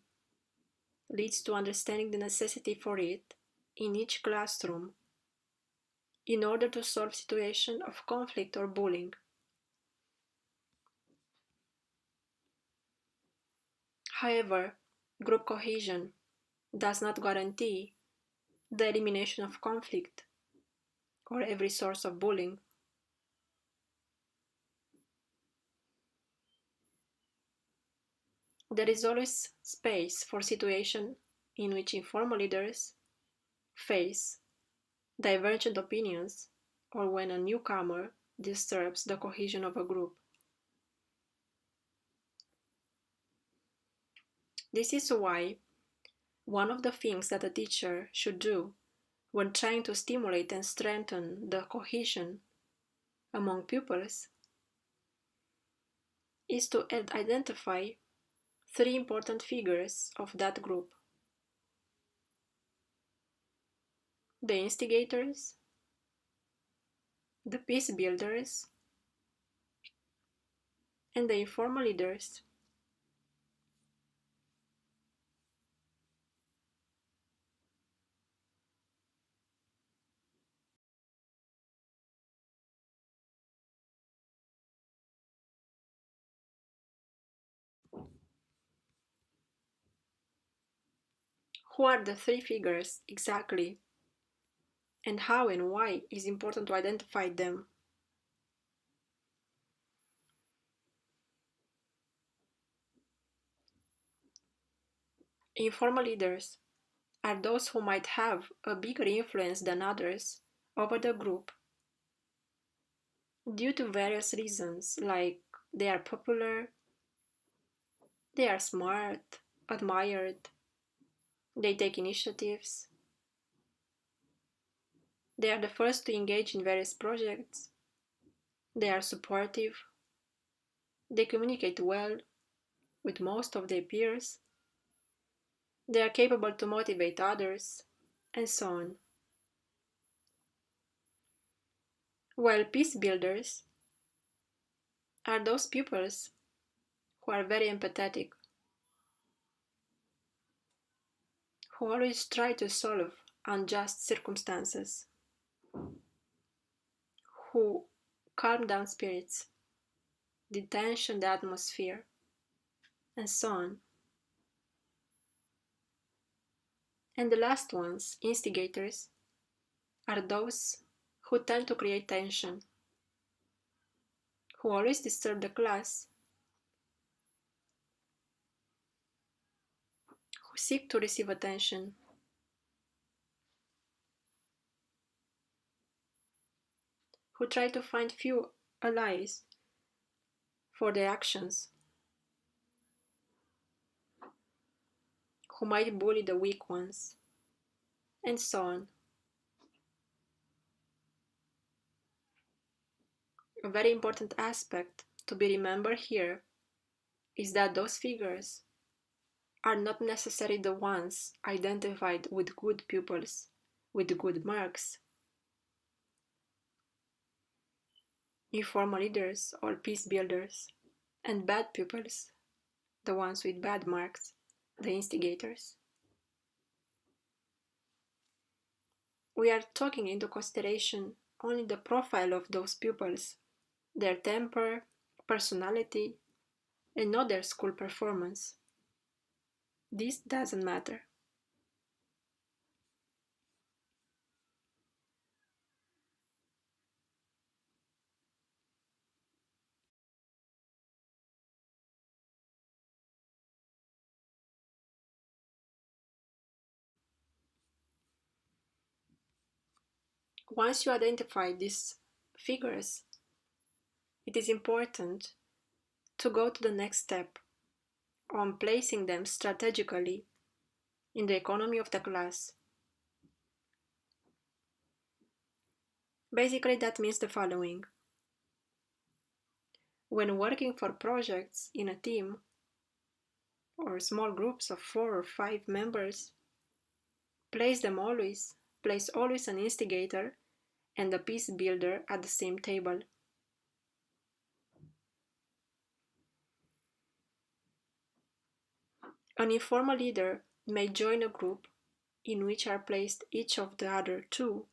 leads to understanding the necessity for it in each classroom in order to solve situations of conflict or bullying. However, group cohesion does not guarantee the elimination of conflict or every source of bullying. There is always space for situations in which informal leaders face divergent opinions or when a newcomer disturbs the cohesion of a group. This is why one of the things that a teacher should do when trying to stimulate and strengthen the cohesion among pupils is to identify 3 important figures of that group: the instigators, the peace builders, and the informal leaders. Who are the 3 figures exactly, and how and why is important to identify them? Informal leaders are those who might have a bigger influence than others over the group due to various reasons, like they are popular, they are smart, admired, they take initiatives, they are the first to engage in various projects, they are supportive, they communicate well with most of their peers, they are capable to motivate others, and so on. While peace builders are those pupils who are very empathetic, who always try to solve unjust circumstances, who calm down spirits, detention the atmosphere, and so on. And the last ones, instigators, are those who tend to create tension, who always disturb the class, who seek to receive attention, who try to find few allies for their actions, who might bully the weak ones, and so on. A very important aspect to be remembered here is that those figures are not necessarily the ones identified with good pupils, with good marks, informal leaders or peace builders, and bad pupils, the ones with bad marks, the instigators. We are taking into consideration only the profile of those pupils, their temper, personality, and not their school performance. This doesn't matter. Once you identify these figures, it is important to go to the next step on placing them strategically in the economy of the class. Basically, that means the following. When working for projects in a team or small groups of 4 or 5 members, place always an instigator and a peace builder at the same table. An informal leader may join a group in which are placed each of the other two,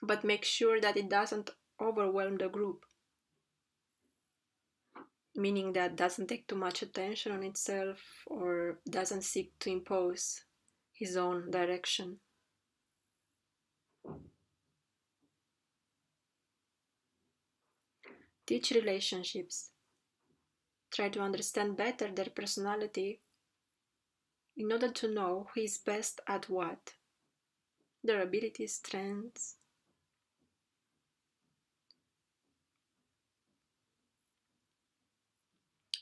but make sure that it doesn't overwhelm the group, meaning that doesn't take too much attention on itself or doesn't seek to impose his own direction. Teach relationships. Try to understand better their personality in order to know who is best at what, their abilities, strengths,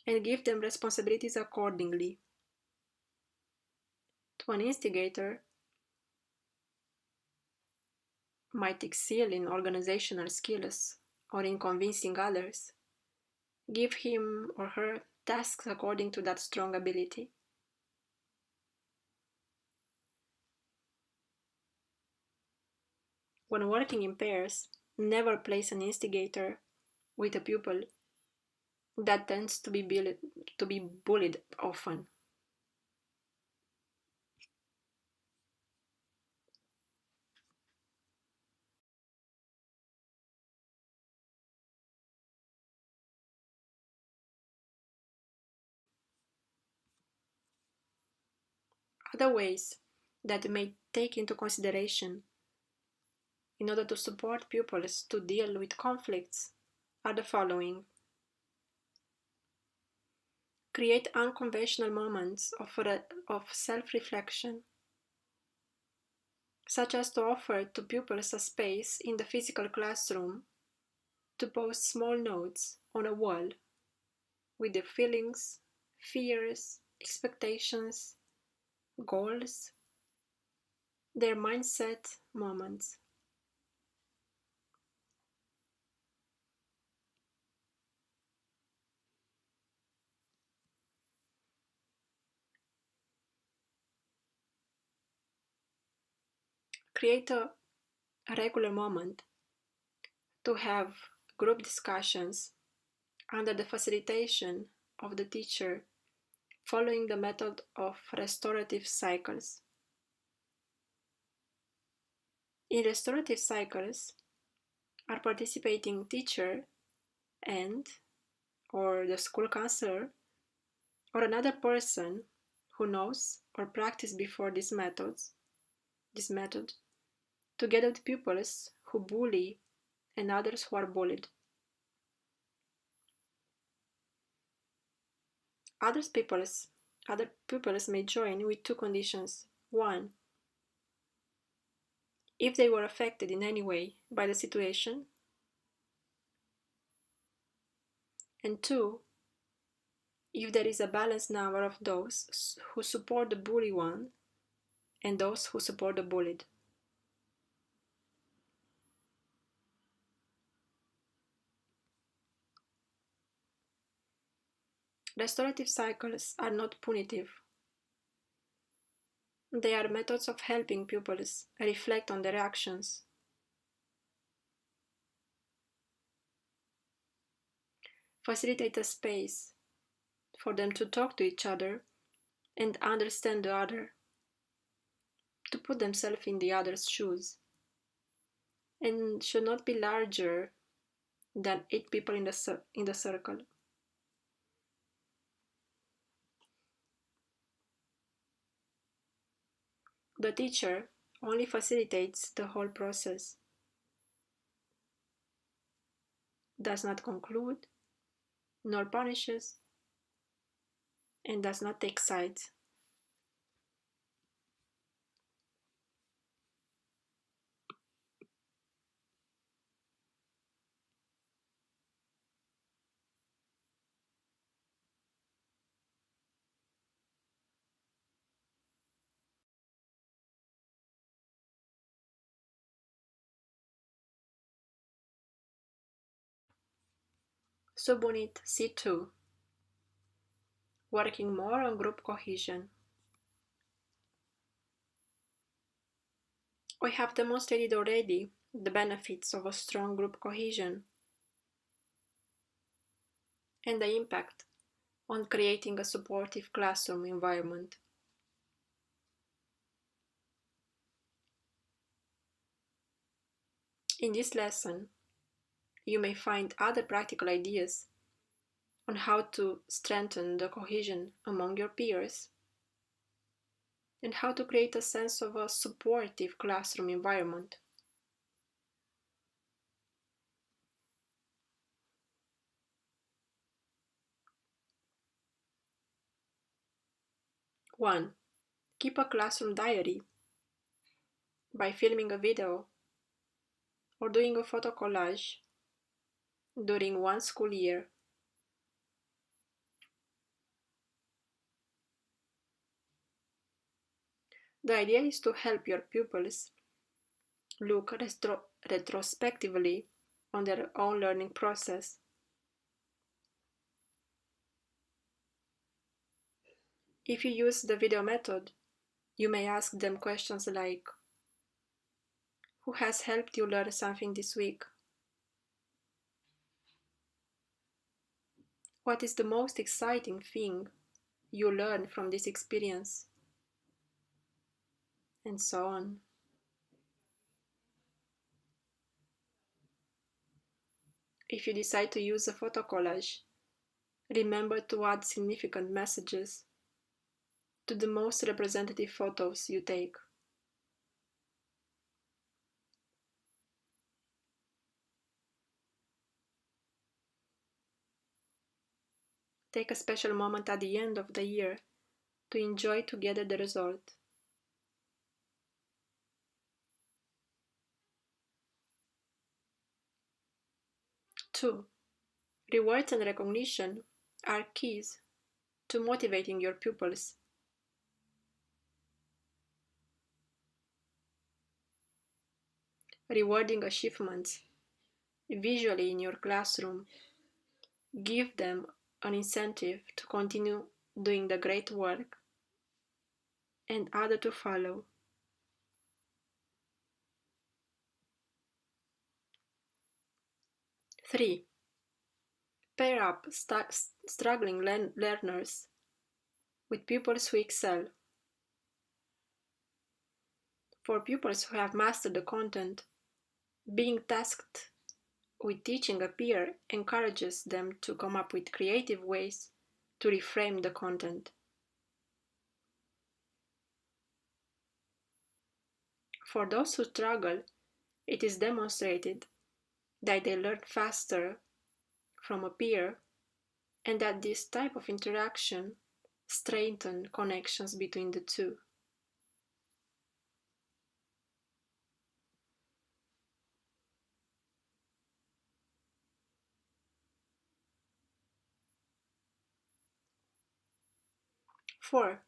and give them responsibilities accordingly. To an instigator, might excel in organizational skills or in convincing others. Give him or her tasks according to that strong ability. When working in pairs, never place an instigator with a pupil that tends to be bullied often. Other ways that you may take into consideration in order to support pupils to deal with conflicts are the following. Create unconventional moments of self-reflection, such as to offer to pupils a space in the physical classroom to post small notes on a wall with their feelings, fears, expectations, goals, their mindset moments. Create a regular moment to have group discussions under the facilitation of the teacher, following the method of restorative cycles. In restorative cycles, our participating teacher and or the school counselor or another person who knows or practiced before this method, together with pupils who bully and others who are bullied. Other pupils may join with two conditions. One, if they were affected in any way by the situation. And two, if there is a balanced number of those who support the bully one and those who support the bullied. Restorative cycles are not punitive. They are methods of helping pupils reflect on their actions. Facilitate a space for them to talk to each other and understand the other, to put themselves in the other's shoes, and should not be larger than 8 people in the circle. The teacher only facilitates the whole process, does not conclude, nor punishes, and does not take sides. Subunit C2. Working more on group cohesion. We have demonstrated already the benefits of a strong group cohesion and the impact on creating a supportive classroom environment. In this lesson, you may find other practical ideas on how to strengthen the cohesion among your peers and how to create a sense of a supportive classroom environment. One, keep a classroom diary by filming a video or doing a photo collage during one school year. The idea is to help your pupils look retrospectively on their own learning process. If you use the video method, you may ask them questions like, who has helped you learn something this week? What is the most exciting thing you learned from this experience? And so on. If you decide to use a photo collage, remember to add significant messages to the most representative photos you take. Take a special moment at the end of the year to enjoy together the result. 2. Rewards and recognition are keys to motivating your pupils. Rewarding achievements visually in your classroom give them an incentive to continue doing the great work and others to follow. 3. Pair up struggling learners with pupils who excel. For pupils who have mastered the content, being tasked with teaching a peer encourages them to come up with creative ways to reframe the content. For those who struggle, it is demonstrated that they learn faster from a peer and that this type of interaction strengthens connections between the two. Four,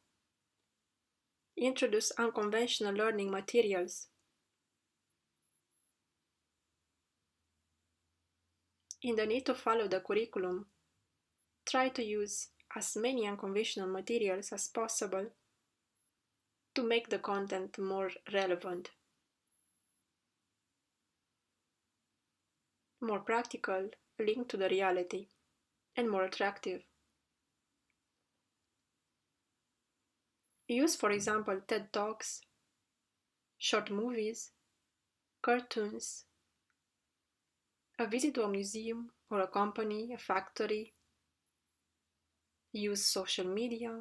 introduce unconventional learning materials. In the need to follow the curriculum, try to use as many unconventional materials as possible to make the content more relevant, more practical, linked to the reality, and more attractive. Use, for example, TED Talks, short movies, cartoons, a visit to a museum or a company, a factory. Use social media.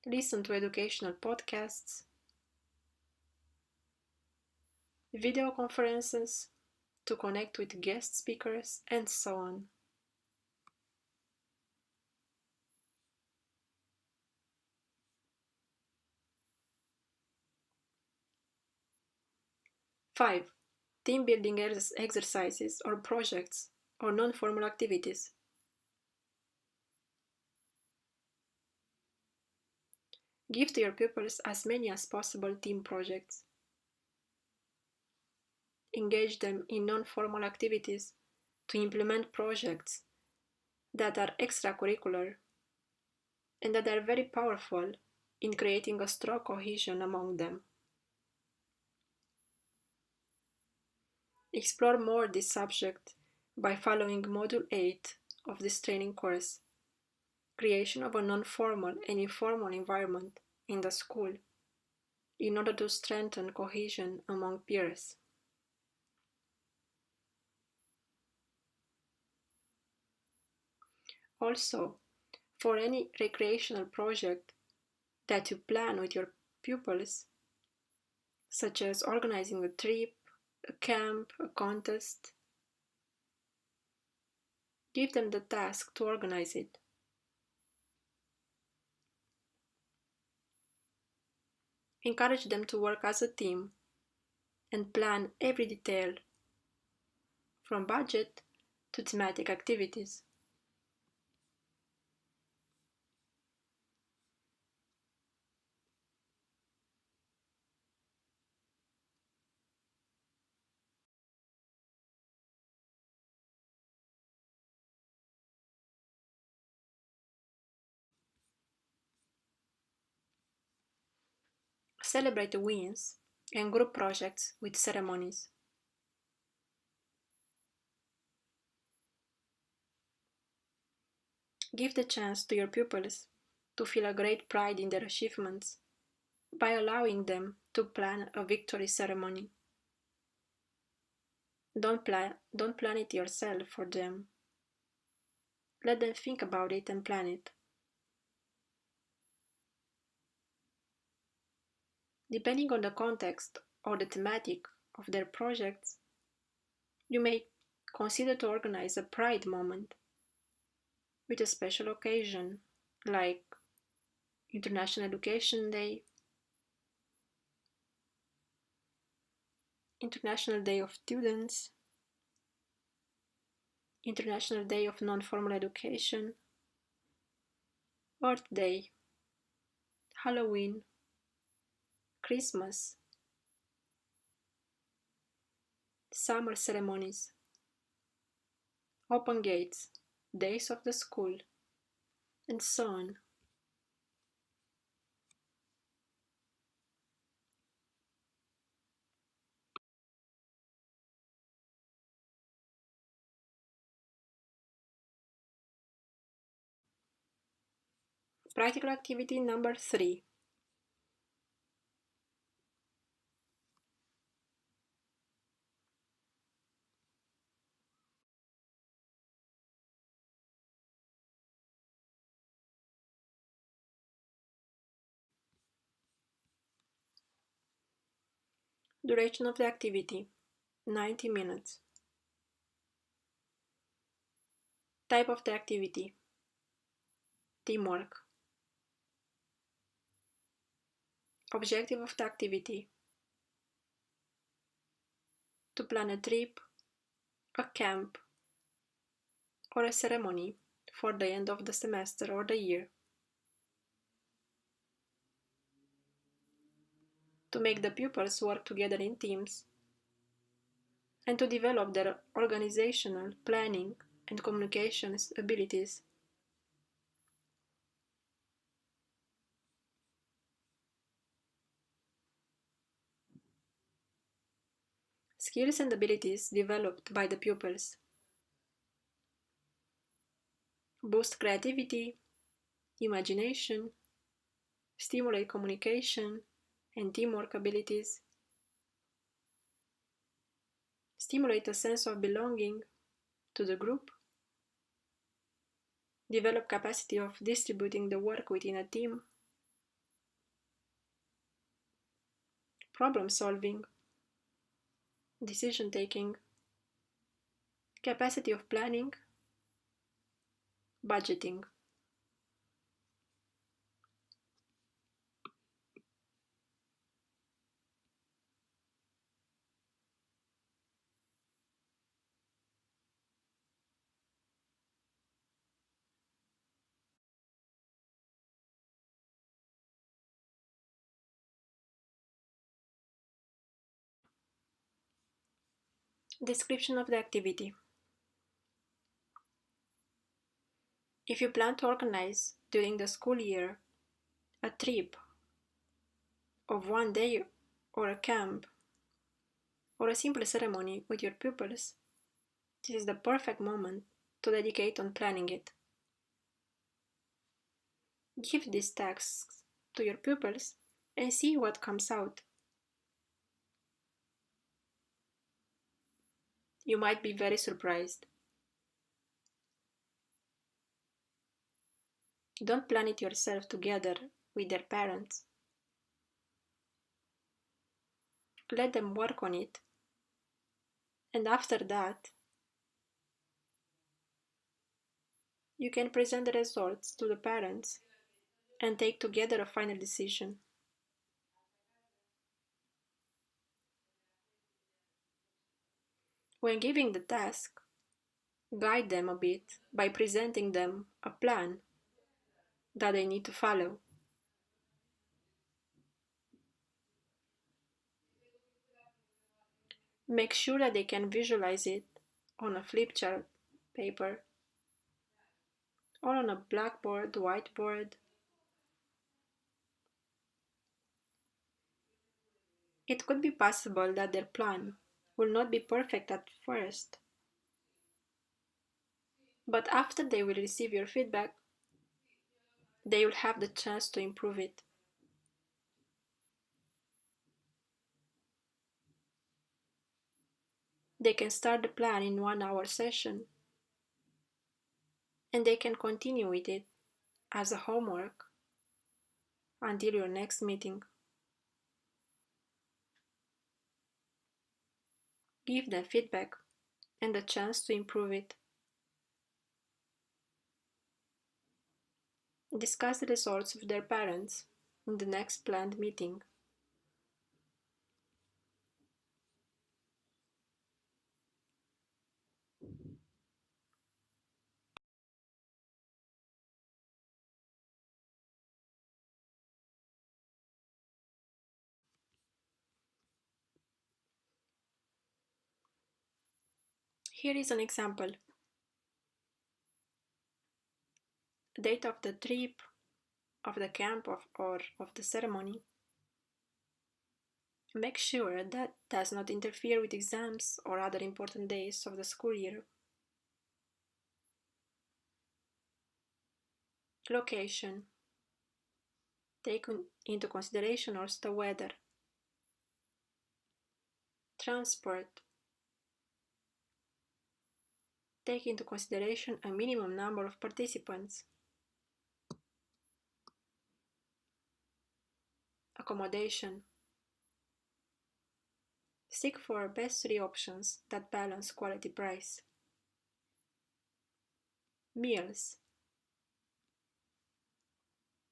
Listen to educational podcasts, video conferences to connect with guest speakers, and so on. Five, team building exercises or projects or non-formal activities. Give to your pupils as many as possible team projects. Engage them in non-formal activities to implement projects that are extracurricular and that are very powerful in creating a strong cohesion among them. Explore more this subject by following Module 8 of this training course, Creation of a Non-Formal and Informal Environment in the School, in order to strengthen cohesion among peers. Also, for any recreational project that you plan with your pupils, such as organizing a trip, a camp, a contest, give them the task to organize it. Encourage them to work as a team and plan every detail, from budget to thematic activities. Celebrate the wins and group projects with ceremonies. Give the chance to your pupils to feel a great pride in their achievements by allowing them to plan a victory ceremony. Don't plan it yourself for them. Let them think about it and plan it. Depending on the context or the thematic of their projects, you may consider to organize a pride moment with a special occasion like International Education Day, International Day of Students, International Day of Non-Formal Education, Earth Day, Halloween, Christmas, summer ceremonies, open gates, days of the school, and so on. Practical activity number 3. Duration of the activity 90 minutes. Type of the activity teamwork. Objective of the activity to plan a trip, a camp, or a ceremony for the end of the semester or the year. To make the pupils work together in teams and to develop their organizational, planning, and communications abilities. Skills and abilities developed by the pupils. Boost creativity, imagination, stimulate communication and teamwork abilities, stimulate a sense of belonging to the group, develop capacity of distributing the work within a team, problem solving, decision taking, capacity of planning, budgeting. Description of the activity. If you plan to organize during the school year a trip of one day or a camp or a simple ceremony with your pupils, this is the perfect moment to dedicate on planning it. Give these tasks to your pupils and see what comes out. You might be very surprised. Don't plan it yourself together with their parents. Let them work on it, and after that, you can present the results to the parents and take together a final decision. When giving the task, guide them a bit by presenting them a plan that they need to follow. Make sure that they can visualize it on a flip chart paper or on a blackboard, whiteboard. It could be possible that their plan will not be perfect at first, but after they will receive your feedback, they will have the chance to improve it. They can start the plan in 1 hour session and they can continue with it as a homework until your next meeting. Give them feedback and a chance to improve it. Discuss the results with their parents in the next planned meeting. Here is an example. Date of the trip, of the camp, or of the ceremony. Make sure that does not interfere with exams or other important days of the school year. Location. Take into consideration also the weather, transport. Take into consideration a minimum number of participants, accommodation. Seek for best 3 options that balance quality price. Meals.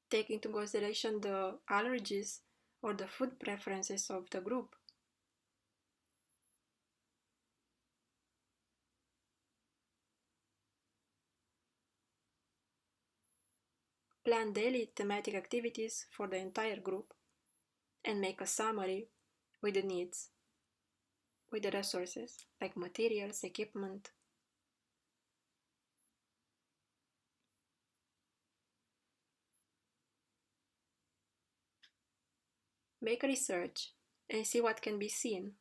Take into consideration the allergies or the food preferences of the group. Plan daily thematic activities for the entire group and make a summary with the needs, with the resources like materials, equipment. Make a research and see what can be seen,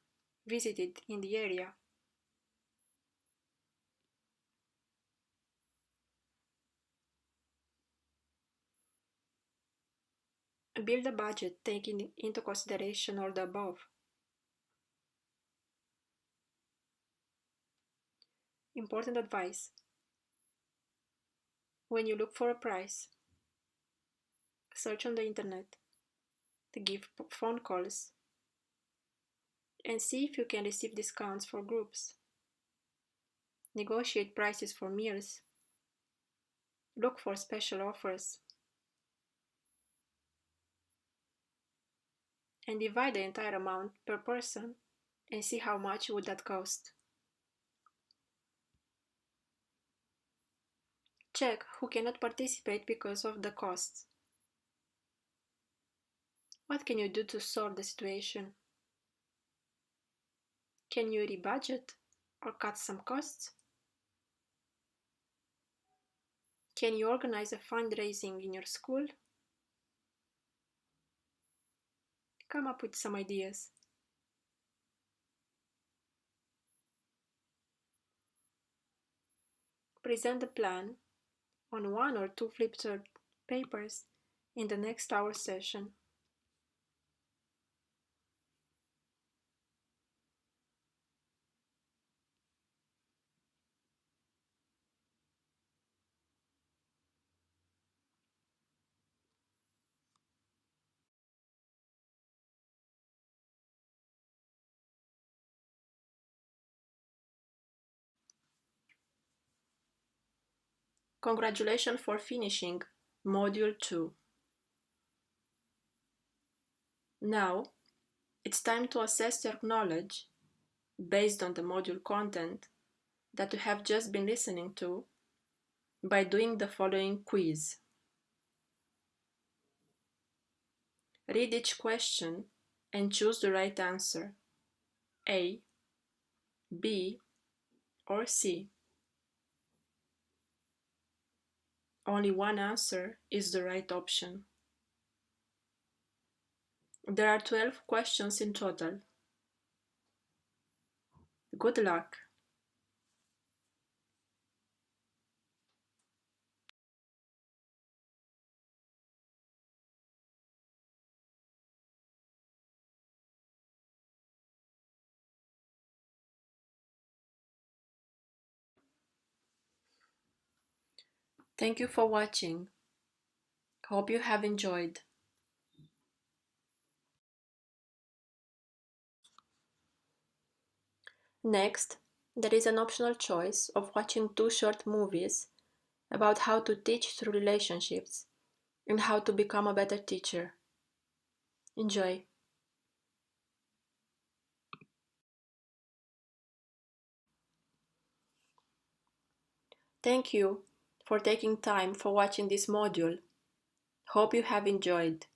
visited in the area. Build a budget taking into consideration all the above. Important advice. When you look for a price, search on the internet, give phone calls, and see if you can receive discounts for groups. Negotiate prices for meals. Look for special offers. And divide the entire amount per person and see how much would that cost. Check who cannot participate because of the costs. What can you do to solve the situation? Can you rebudget or cut some costs? Can you organize a fundraising in your school? Come up with some ideas. Present the plan on 1 or 2 flipchart papers in the next hour session. Congratulations for finishing Module 2. Now, it's time to assess your knowledge based on the module content that you have just been listening to by doing the following quiz. Read each question and choose the right answer, A, B, or C. Only one answer is the right option. There are 12 questions in total. Good luck! Thank you for watching. Hope you have enjoyed. Next, there is an optional choice of watching 2 short movies about how to teach through relationships and how to become a better teacher. Enjoy! Thank you for taking time for watching this module. Hope you have enjoyed.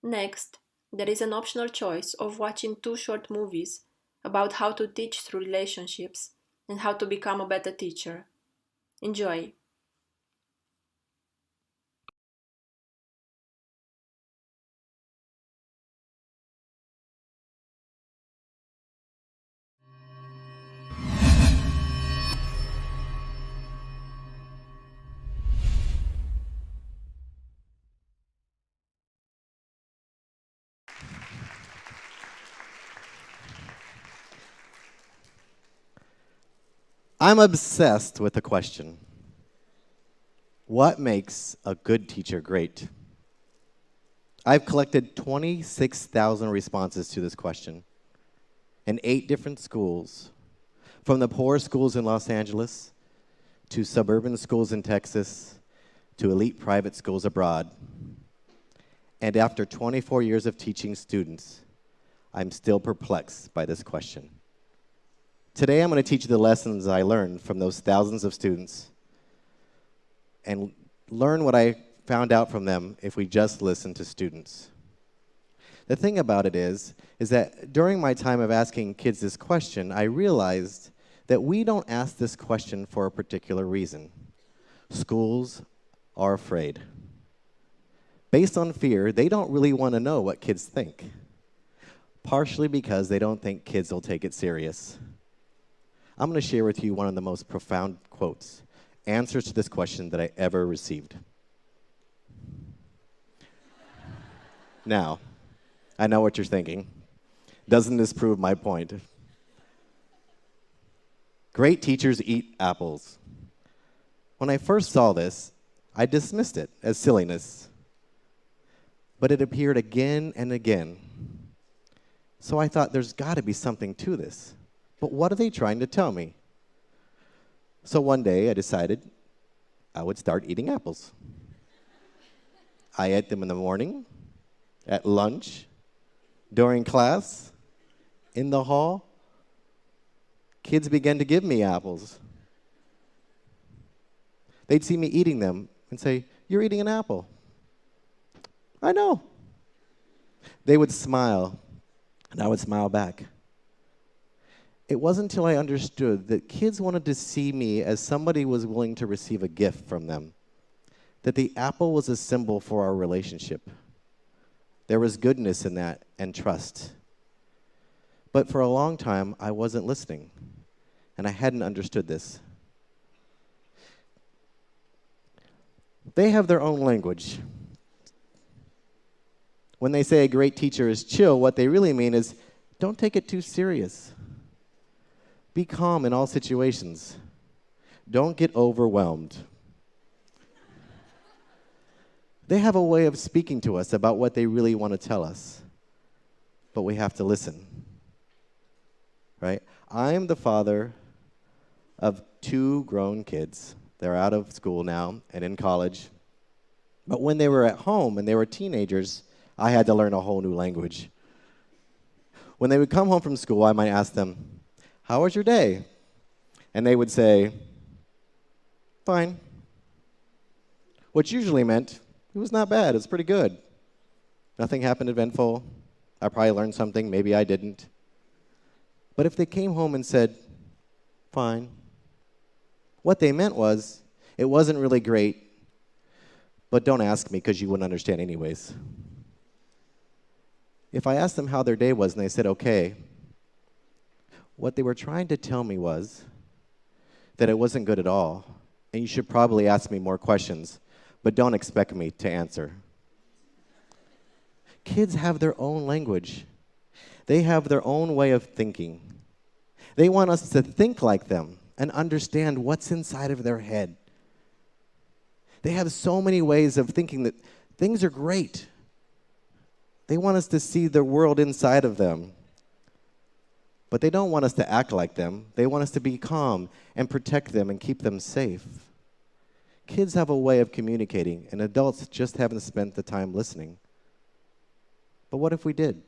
Next, there is an optional choice of watching 2 short movies about how to teach through relationships and how to become a better teacher. Enjoy! I'm obsessed with the question, what makes a good teacher great? I've collected 26,000 responses to this question in 8 different schools, from the poor schools in Los Angeles to suburban schools in Texas to elite private schools abroad. And after 24 years of teaching students, I'm still perplexed by this question. Today, I'm going to teach you the lessons I learned from those thousands of students and learn what I found out from them if we just listen to students. The thing about it is that during my time of asking kids this question, I realized that we don't ask this question for a particular reason. Schools are afraid. Based on fear, they don't really want to know what kids think, partially because they don't think kids will take it serious. I'm going to share with you one of the most profound quotes, answers to this question that I ever received. Now, I know what you're thinking. Doesn't this prove my point? Great teachers eat apples. When I first saw this, I dismissed it as silliness. But it appeared again and again. So I thought there's got to be something to this. But what are they trying to tell me? So one day I decided I would start eating apples. I ate them in the morning, at lunch, during class, in the hall. Kids began to give me apples. They'd see me eating them and say, "You're eating an apple." I know. They would smile, and I would smile back. It wasn't until I understood that kids wanted to see me as somebody who was willing to receive a gift from them, that the apple was a symbol for our relationship. There was goodness in that and trust. But for a long time, I wasn't listening, and I hadn't understood this. They have their own language. When they say a great teacher is chill, what they really mean is don't take it too serious. Be calm in all situations. Don't get overwhelmed. They have a way of speaking to us about what they really want to tell us, but we have to listen, right? I'm the father of 2 grown kids. They're out of school now and in college. But when they were at home and they were teenagers, I had to learn a whole new language. When they would come home from school, I might ask them, "How was your day?" And they would say, "Fine." Which usually meant, it was not bad, it's pretty good. Nothing happened eventful. I probably learned something, maybe I didn't. But if they came home and said, "Fine," what they meant was, it wasn't really great, but don't ask me because you wouldn't understand anyways. If I asked them how their day was and they said, "Okay," what they were trying to tell me was that it wasn't good at all, and you should probably ask me more questions, but don't expect me to answer. Kids have their own language. They have their own way of thinking. They want us to think like them and understand what's inside of their head. They have so many ways of thinking that things are great. They want us to see the world inside of them. But they don't want us to act like them. They want us to be calm and protect them and keep them safe. Kids have a way of communicating, and adults just haven't spent the time listening. But what if we did?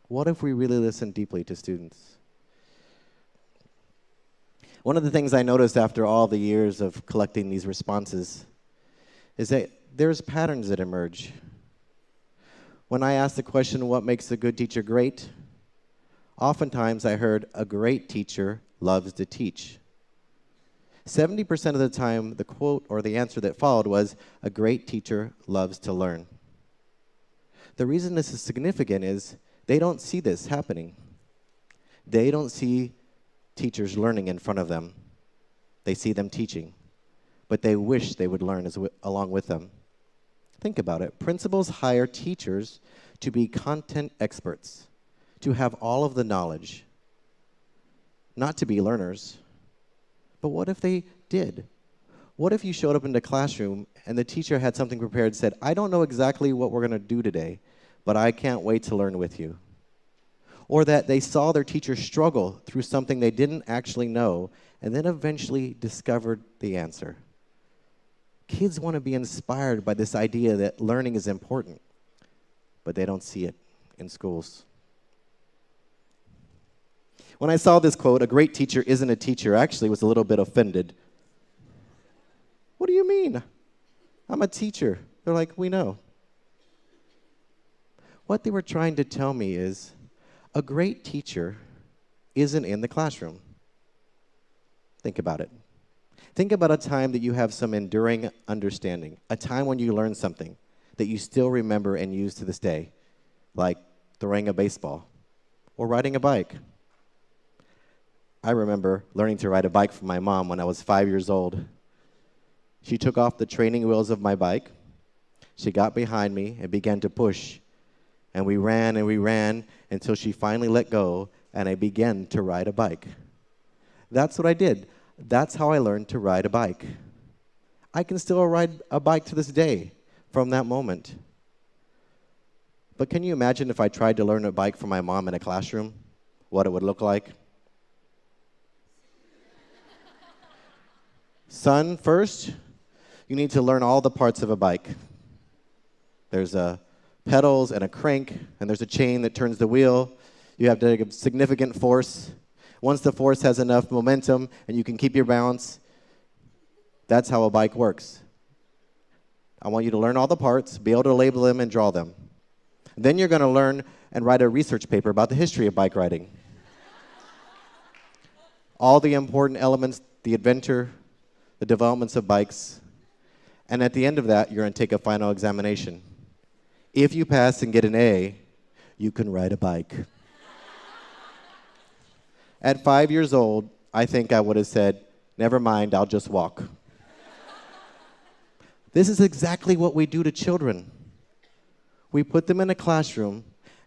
What if we really listened deeply to students? One of the things I noticed after all the years of collecting these responses is that there's patterns that emerge. When I asked the question, what makes a good teacher great? Oftentimes I heard, a great teacher loves to teach. 70% of the time, the quote or the answer that followed was, a great teacher loves to learn. The reason this is significant is they don't see this happening. They don't see teachers learning in front of them. They see them teaching, but they wish they would learn along with them. Think about it. Principals hire teachers to be content experts, to have all of the knowledge, not to be learners. But what if they did? What if you showed up in the classroom and the teacher had something prepared and said, I don't know exactly what we're going to do today, but I can't wait to learn with you? Or that they saw their teacher struggle through something they didn't actually know and then eventually discovered the answer. Kids want to be inspired by this idea that learning is important, but they don't see it in schools. When I saw this quote, "A great teacher isn't a teacher," I actually was a little bit offended. What do you mean? I'm a teacher. They're like, we know. What they were trying to tell me is, a great teacher isn't in the classroom. Think about it. Think about a time that you have some enduring understanding, a time when you learned something that you still remember and use to this day, like throwing a baseball or riding a bike. I remember learning to ride a bike from my mom when I was 5 years old. She took off the training wheels of my bike. She got behind me and began to push. And we ran until she finally let go, and I began to ride a bike. That's what I did. That's how I learned to ride a bike. I can still ride a bike to this day from that moment. But can you imagine if I tried to learn a bike from my mom in a classroom? What it would look like? Son, first, you need to learn all the parts of a bike. There's pedals and a crank, and there's a chain that turns the wheel. You have to give significant force. Once the force has enough momentum and you can keep your balance, that's how a bike works. I want you to learn all the parts, be able to label them and draw them. Then you're going to learn and write a research paper about the history of bike riding. All the important elements, the adventure, the developments of bikes. And at the end of that, you're going to take a final examination. If you pass and get an A, you can ride a bike. At 5 years old, I think I would have said, never mind, I'll just walk. This is exactly what we do to children. We put them in a classroom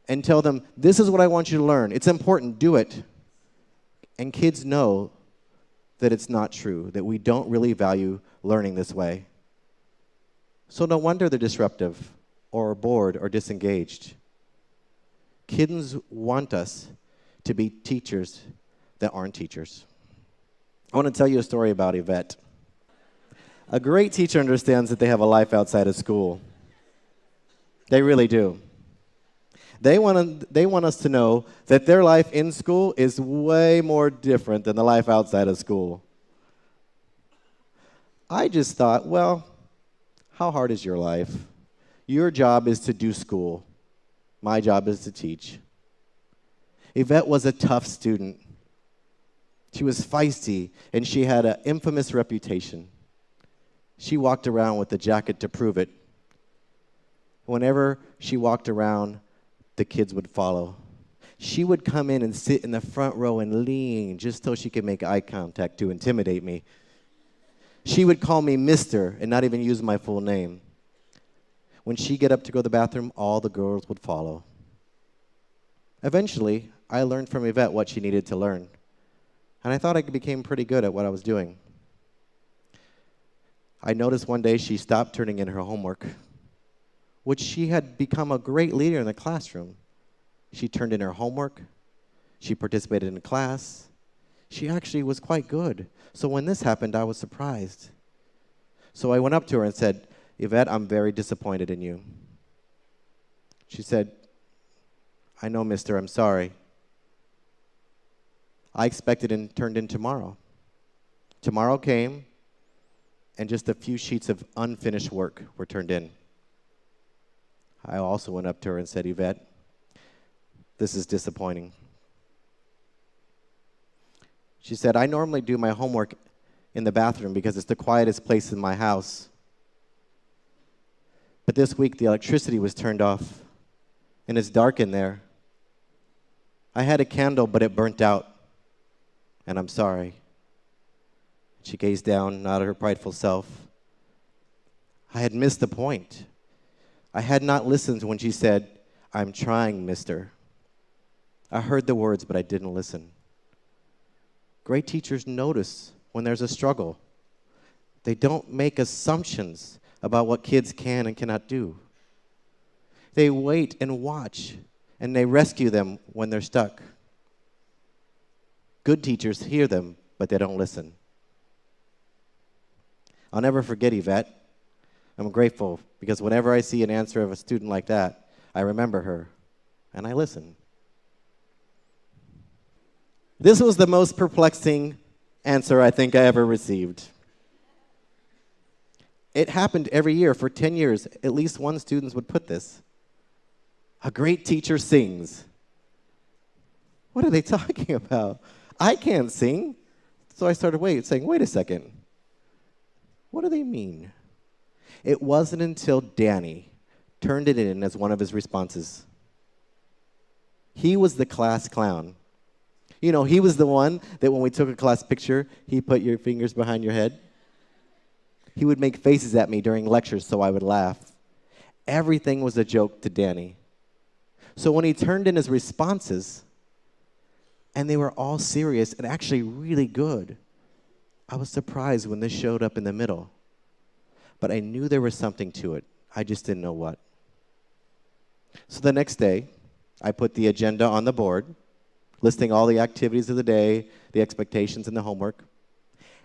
and tell them, this is what I want you to learn. It's important, do it. And kids know that it's not true, that we don't really value learning this way. So no wonder they're disruptive or bored or disengaged. Kids want us to be teachers that aren't teachers. I want to tell you a story about Yvette. A great teacher understands that they have a life outside of school. They really do. They want us to know that their life in school is way more different than the life outside of school. I just thought, well, how hard is your life? Your job is to do school. My job is to teach. Yvette was a tough student. She was feisty, and she had an infamous reputation. She walked around with a jacket to prove it. Whenever she walked around, the kids would follow. She would come in and sit in the front row and lean just so she could make eye contact to intimidate me. She would call me Mister and not even use my full name. When she'd get up to go to the bathroom, all the girls would follow. Eventually, I learned from Yvette what she needed to learn. And I thought I became pretty good at what I was doing. I noticed one day she stopped turning in her homework, which she had become a great leader in the classroom. She turned in her homework. She participated in class. She actually was quite good. So when this happened, I was surprised. So I went up to her and said, Yvette, I'm very disappointed in you. She said, I know, mister, I'm sorry. I expected and turned in tomorrow. Tomorrow came, and just a few sheets of unfinished work were turned in. I also went up to her and said, Yvette, this is disappointing. She said, I normally do my homework in the bathroom because it's the quietest place in my house. But this week, the electricity was turned off, and it's dark in there. I had a candle, but it burnt out, and I'm sorry. She gazed down, not her prideful self. I had missed the point. I had not listened when she said, I'm trying, mister. I heard the words, but I didn't listen. Great teachers notice when there's a struggle. They don't make assumptions about what kids can and cannot do. They wait and watch, and they rescue them when they're stuck. Good teachers hear them, but they don't listen. I'll never forget Yvette. I'm grateful because whenever I see an answer of a student like that, I remember her, and I listen. This was the most perplexing answer I think I ever received. It happened every year for 10 years. At least one student would put this. A great teacher sings. What are they talking about? I can't sing. So I started saying, wait a second. What do they mean? It wasn't until Danny turned it in as one of his responses. He was the class clown. You know, he was the one that when we took a class picture, he put your fingers behind your head. He would make faces at me during lectures so I would laugh. Everything was a joke to Danny. So when he turned in his responses, and they were all serious and actually really good, I was surprised when this showed up in the middle. But I knew there was something to it. I just didn't know what. So the next day, I put the agenda on the board, listing all the activities of the day, the expectations, and the homework.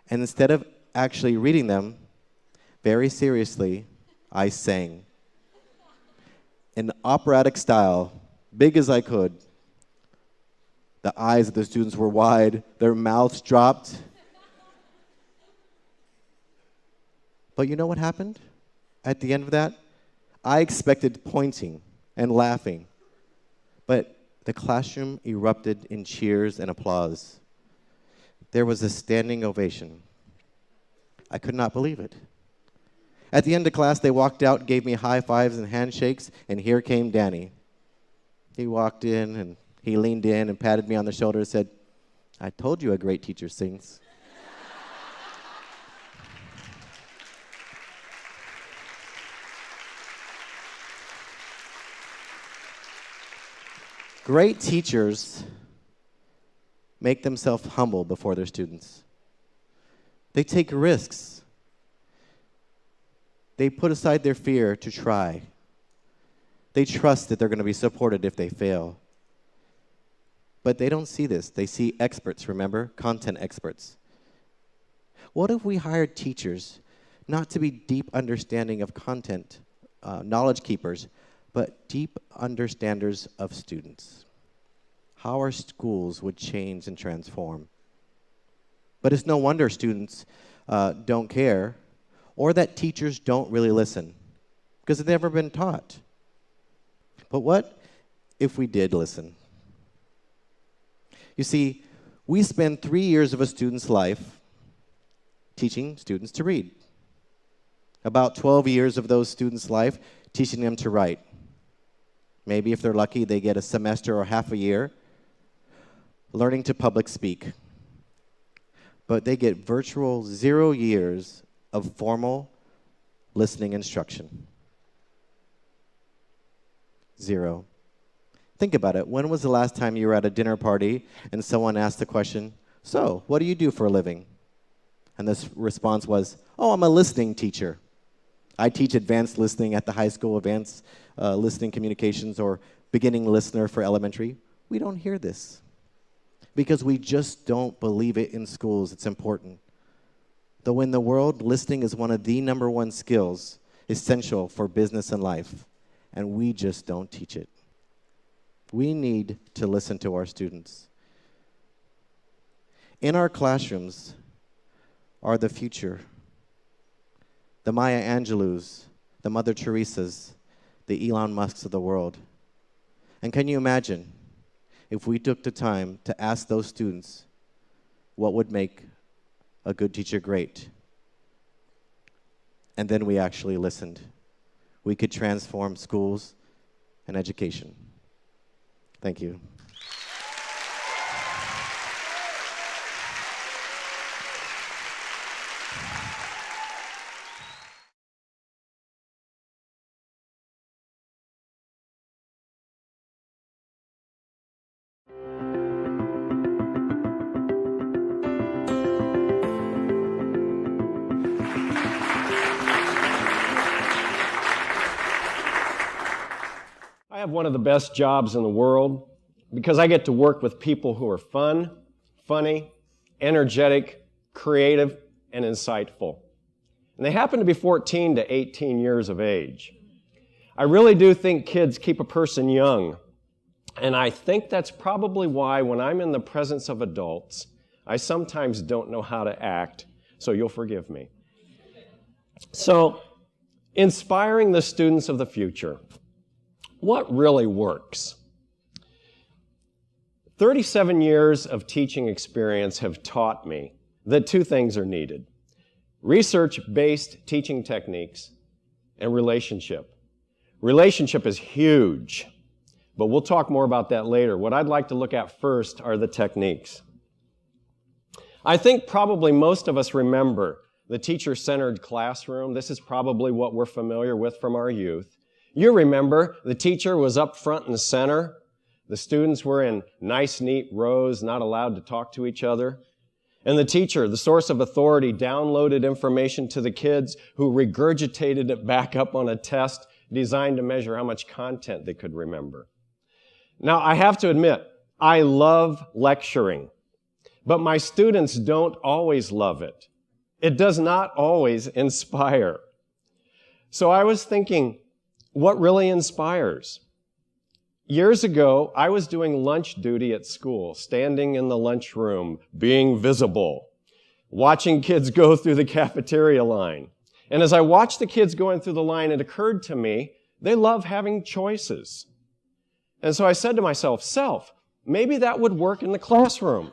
And instead of actually reading them, very seriously, I sang. In operatic style, big as I could. The eyes of the students were wide, their mouths dropped. But you know what happened? At the end of that, I expected pointing and laughing. But the classroom erupted in cheers and applause. There was a standing ovation. I could not believe it. At the end of class, they walked out, gave me high fives and handshakes, and here came Danny. He walked in, and he leaned in and patted me on the shoulder and said, I told you a great teacher sings. Great teachers make themselves humble before their students. They take risks. They put aside their fear to try. They trust that they're going to be supported if they fail. But they don't see this. They see experts, remember? Content experts. What if we hired teachers not to be deep understanding of content, knowledge keepers, but deep understanders of students? How our schools would change and transform. But it's no wonder students don't care, or that teachers don't really listen, because they've never been taught. But what if we did listen? You see, we spend 3 years of a student's life teaching students to read. About 12 years of those students' life teaching them to write. Maybe if they're lucky, they get a semester or half a year learning to public speak. But they get virtual 0 years of formal listening instruction. 0. Think about it. When was the last time you were at a dinner party and someone asked the question, so, what do you do for a living? And this response was, oh, I'm a listening teacher. I teach advanced listening at the high school, advanced listening communications, or beginning listener for elementary. We don't hear this because we just don't believe it in schools. It's important. Though in the world, listening is one of the #1 skills essential for business and life, and we just don't teach it. We need to listen to our students. In our classrooms are the future, the Maya Angelou's, the Mother Teresa's, the Elon Musks of the world. And can you imagine if we took the time to ask those students what would make a good teacher great? And then we actually listened. We could transform schools and education. Thank you. I have one of the best jobs in the world because I get to work with people who are fun, funny, energetic, creative, and insightful. And they happen to be 14 to 18 years of age. I really do think kids keep a person young. And I think that's probably why when I'm in the presence of adults, I sometimes don't know how to act, so you'll forgive me. So, inspiring the students of the future. What really works? 37 years of teaching experience have taught me that two things are needed: research-based teaching techniques and relationship. Relationship is huge, but we'll talk more about that later. What I'd like to look at first are the techniques. I think probably most of us remember the teacher-centered classroom. This is probably what we're familiar with from our youth. You remember the teacher was up front and center. The students were in nice, neat rows, not allowed to talk to each other. And the teacher, the source of authority, downloaded information to the kids who regurgitated it back up on a test designed to measure how much content they could remember. Now, I have to admit, I love lecturing, but my students don't always love it. It does not always inspire. So I was thinking, what really inspires? Years ago, I was doing lunch duty at school, standing in the lunchroom, being visible, watching kids go through the cafeteria line. And as I watched the kids going through the line, it occurred to me, they love having choices. And so I said to myself, maybe that would work in the classroom.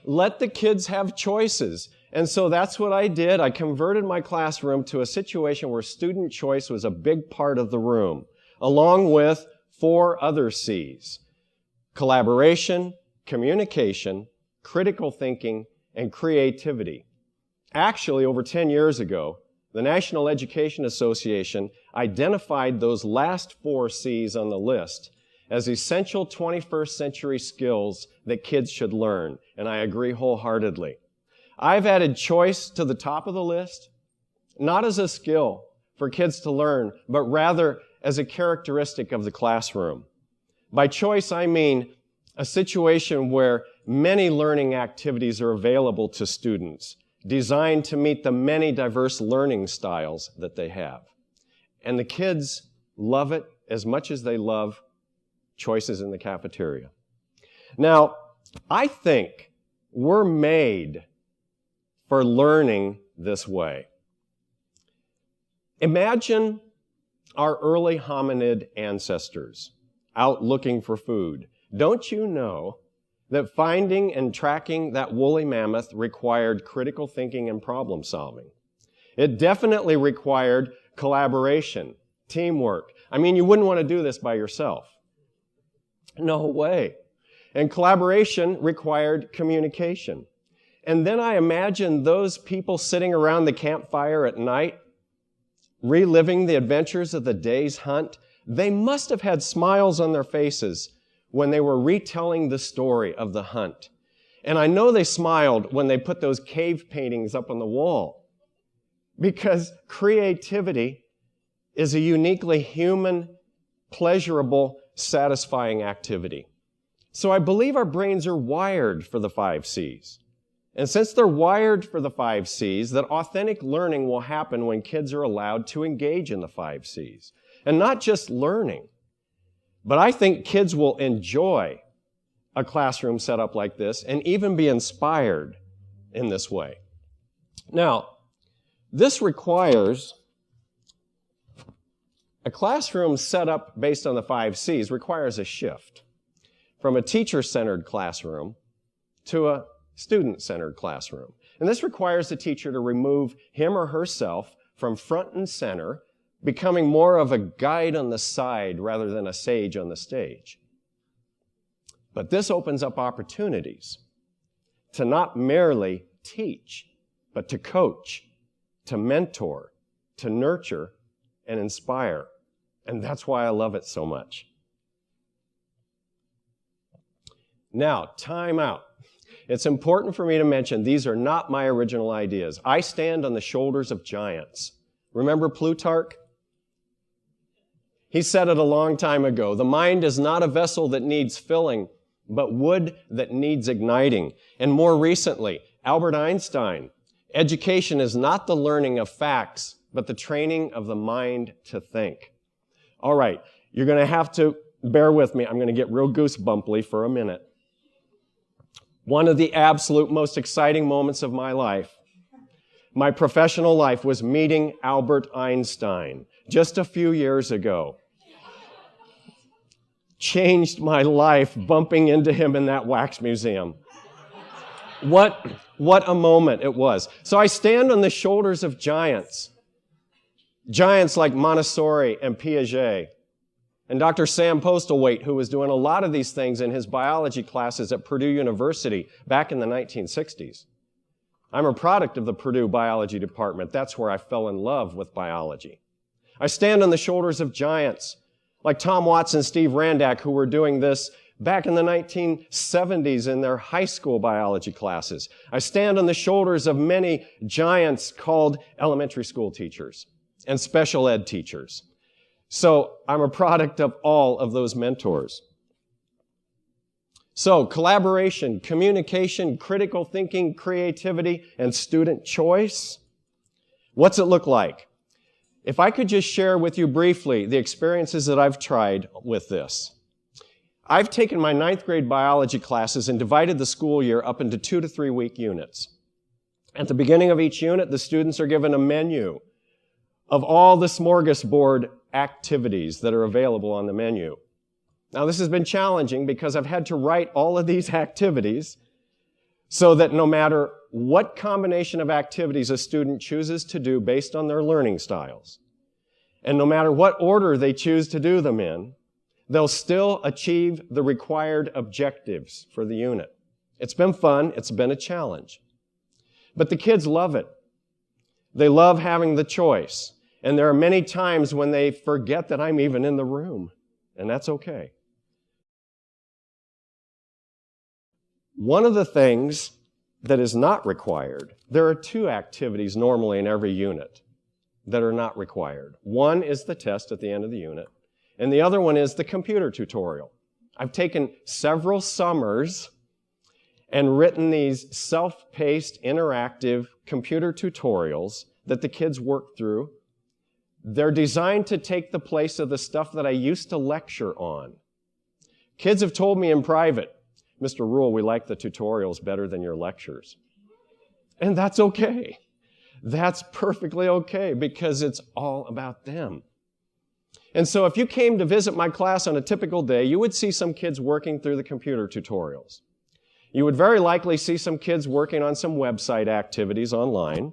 Let the kids have choices. And so that's what I did. I converted my classroom to a situation where student choice was a big part of the room, along with 4 other C's: collaboration, communication, critical thinking, and creativity. Actually, over 10 years ago, the National Education Association identified those last 4 C's on the list as essential 21st century skills that kids should learn, and I agree wholeheartedly. I've added choice to the top of the list, not as a skill for kids to learn, but rather as a characteristic of the classroom. By choice, I mean a situation where many learning activities are available to students, designed to meet the many diverse learning styles that they have. And the kids love it as much as they love choices in the cafeteria. Now, I think we're made for learning this way. Imagine our early hominid ancestors out looking for food. Don't you know that finding and tracking that woolly mammoth required critical thinking and problem solving? It definitely required collaboration, teamwork. I mean, you wouldn't want to do this by yourself. No way. And collaboration required communication. And then I imagine those people sitting around the campfire at night, reliving the adventures of the day's hunt. They must have had smiles on their faces when they were retelling the story of the hunt. And I know they smiled when they put those cave paintings up on the wall, because creativity is a uniquely human, pleasurable, satisfying activity. So I believe our brains are wired for the 5 C's. And since they're wired for the 5 C's, that authentic learning will happen when kids are allowed to engage in the 5 C's. And not just learning, but I think kids will enjoy a classroom setup like this and even be inspired in this way. Now, this requires a classroom setup based on the 5 C's requires a shift from a teacher-centered classroom to a student-centered classroom. And this requires the teacher to remove him or herself from front and center, becoming more of a guide on the side rather than a sage on the stage. But this opens up opportunities to not merely teach, but to coach, to mentor, to nurture, and inspire. And that's why I love it so much. Now, time out. It's important for me to mention these are not my original ideas. I stand on the shoulders of giants. Remember Plutarch? He said it a long time ago. The mind is not a vessel that needs filling, but wood that needs igniting. And more recently, Albert Einstein, education is not the learning of facts, but the training of the mind to think. All right, you're going to have to bear with me. I'm going to get real goosebumply for a minute. One of the absolute most exciting moments of my life, my professional life, was meeting Albert Einstein just a few years ago. Changed my life bumping into him in that wax museum. What a moment it was. So I stand on the shoulders of giants. Giants like Montessori and Piaget. And Dr. Sam Postlethwaite, who was doing a lot of these things in his biology classes at Purdue University back in the 1960s. I'm a product of the Purdue biology department. That's where I fell in love with biology. I stand on the shoulders of giants like Tom Watts and Steve Randack, who were doing this back in the 1970s in their high school biology classes. I stand on the shoulders of many giants called elementary school teachers and special ed teachers. So I'm a product of all of those mentors. So collaboration, communication, critical thinking, creativity, and student choice. What's it look like? If I could just share with you briefly the experiences that I've tried with this. I've taken my 9th grade biology classes and divided the school year up into 2 to 3 week units. At the beginning of each unit, the students are given a menu of all the smorgasbord activities that are available on the menu. Now, this has been challenging because I've had to write all of these activities so that no matter what combination of activities a student chooses to do based on their learning styles, and no matter what order they choose to do them in, they'll still achieve the required objectives for the unit. It's been fun. It's been a challenge. But the kids love it. They love having the choice. And there are many times when they forget that I'm even in the room, and that's okay. One of the things that is not required, there are 2 activities normally in every unit that are not required. One is the test at the end of the unit, and the other one is the computer tutorial. I've taken several summers and written these self-paced, interactive computer tutorials that the kids work through. They're designed to take the place of the stuff that I used to lecture on. Kids have told me in private, Mr. Rule, we like the tutorials better than your lectures. And that's okay. That's perfectly okay because it's all about them. And so if you came to visit my class on a typical day, you would see some kids working through the computer tutorials. You would very likely see some kids working on some website activities online.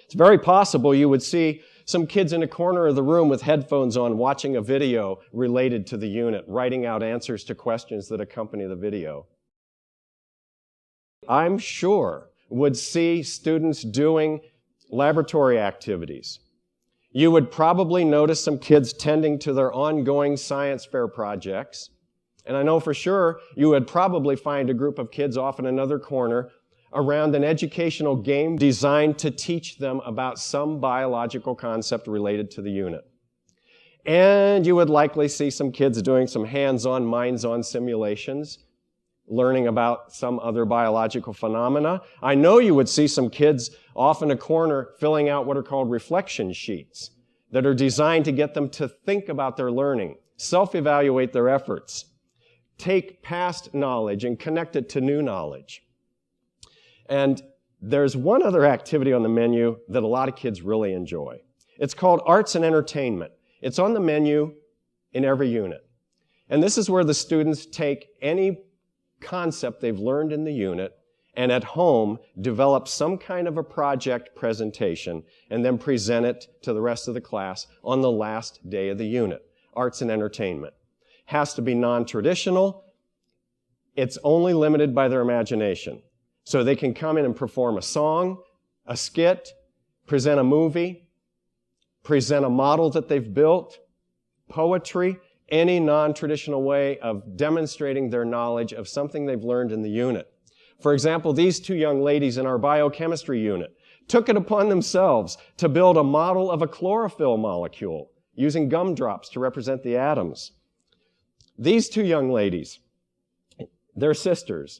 It's very possible you would see some kids in a corner of the room with headphones on watching a video related to the unit, writing out answers to questions that accompany the video. I'm sure would see students doing laboratory activities. You would probably notice some kids tending to their ongoing science fair projects. And I know for sure you would probably find a group of kids off in another corner around an educational game designed to teach them about some biological concept related to the unit. And you would likely see some kids doing some hands-on, minds-on simulations, learning about some other biological phenomena. I know you would see some kids off in a corner filling out what are called reflection sheets that are designed to get them to think about their learning, self-evaluate their efforts, take past knowledge and connect it to new knowledge. And there's one other activity on the menu that a lot of kids really enjoy. It's called arts and entertainment. It's on the menu in every unit. And this is where the students take any concept they've learned in the unit and at home develop some kind of a project presentation and then present it to the rest of the class on the last day of the unit. Arts and entertainment. Has to be non-traditional. It's only limited by their imagination. So they can come in and perform a song, a skit, present a movie, present a model that they've built, poetry, any non-traditional way of demonstrating their knowledge of something they've learned in the unit. For example, these 2 young ladies in our biochemistry unit took it upon themselves to build a model of a chlorophyll molecule using gumdrops to represent the atoms. These two young ladies, they're sisters.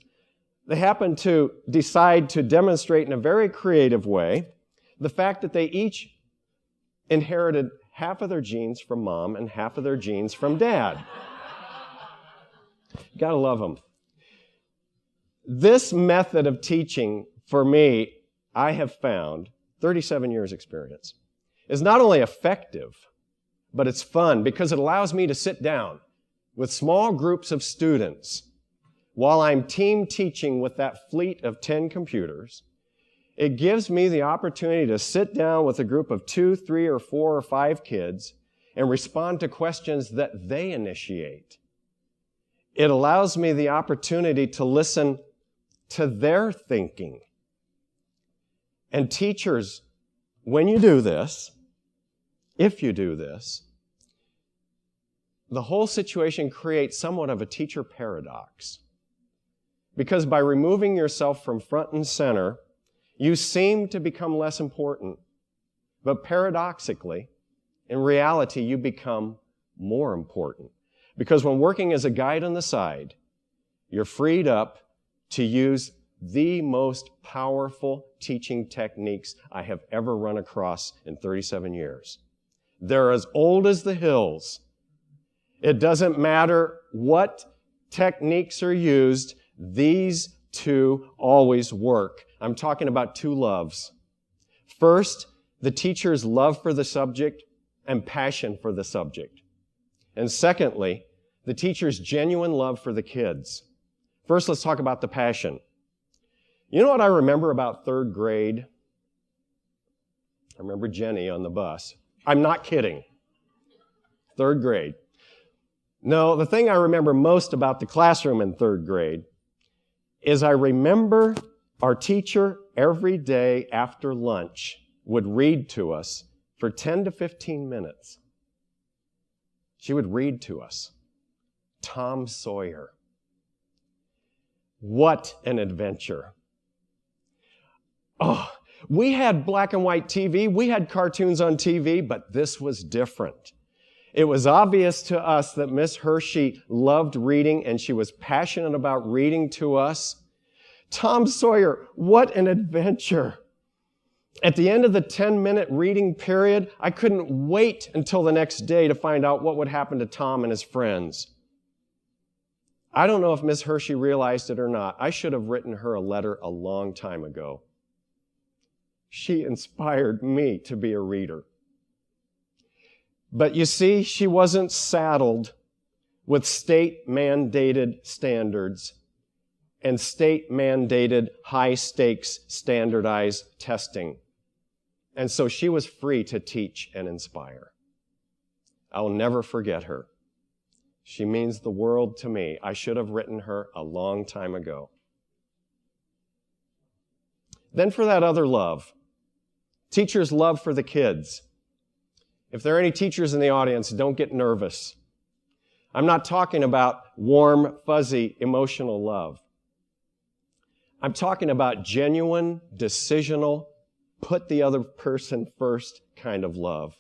They happen to decide to demonstrate in a very creative way the fact that they each inherited half of their genes from mom and half of their genes from dad. Gotta love them. This method of teaching, for me, I have found, 37 years experience, is not only effective, but it's fun because it allows me to sit down with small groups of students while I'm team teaching with that fleet of 10 computers. It gives me the opportunity to sit down with a group of 2, 3, or 4, or 5 kids and respond to questions that they initiate. It allows me the opportunity to listen to their thinking. And teachers, when you do this, if you do this, the whole situation creates somewhat of a teacher paradox. Because by removing yourself from front and center, you seem to become less important. But paradoxically, in reality, you become more important. Because when working as a guide on the side, you're freed up to use the most powerful teaching techniques I have ever run across in 37 years. They're as old as the hills. It doesn't matter what techniques are used, these two always work. I'm talking about two loves. First, the teacher's love for the subject and passion for the subject. And secondly, the teacher's genuine love for the kids. First, let's talk about the passion. You know what I remember about 3rd grade? I remember Jenny on the bus. I'm not kidding. 3rd grade. No, the thing I remember most about the classroom in 3rd grade is I remember our teacher every day after lunch would read to us for 10 to 15 minutes. She would read to us Tom Sawyer. What an adventure. Oh, we had black and white TV, we had cartoons on TV, but this was different. It was obvious to us that Miss Hershey loved reading and she was passionate about reading to us. Tom Sawyer, what an adventure. At the end of the 10-minute reading period, I couldn't wait until the next day to find out what would happen to Tom and his friends. I don't know if Miss Hershey realized it or not. I should have written her a letter a long time ago. She inspired me to be a reader. But you see, she wasn't saddled with state-mandated standards and state-mandated high-stakes standardized testing. And so she was free to teach and inspire. I'll never forget her. She means the world to me. I should have written her a long time ago. Then for that other love, teachers' love for the kids. If there are any teachers in the audience, don't get nervous. I'm not talking about warm, fuzzy, emotional love. I'm talking about genuine, decisional, put the other person first kind of love.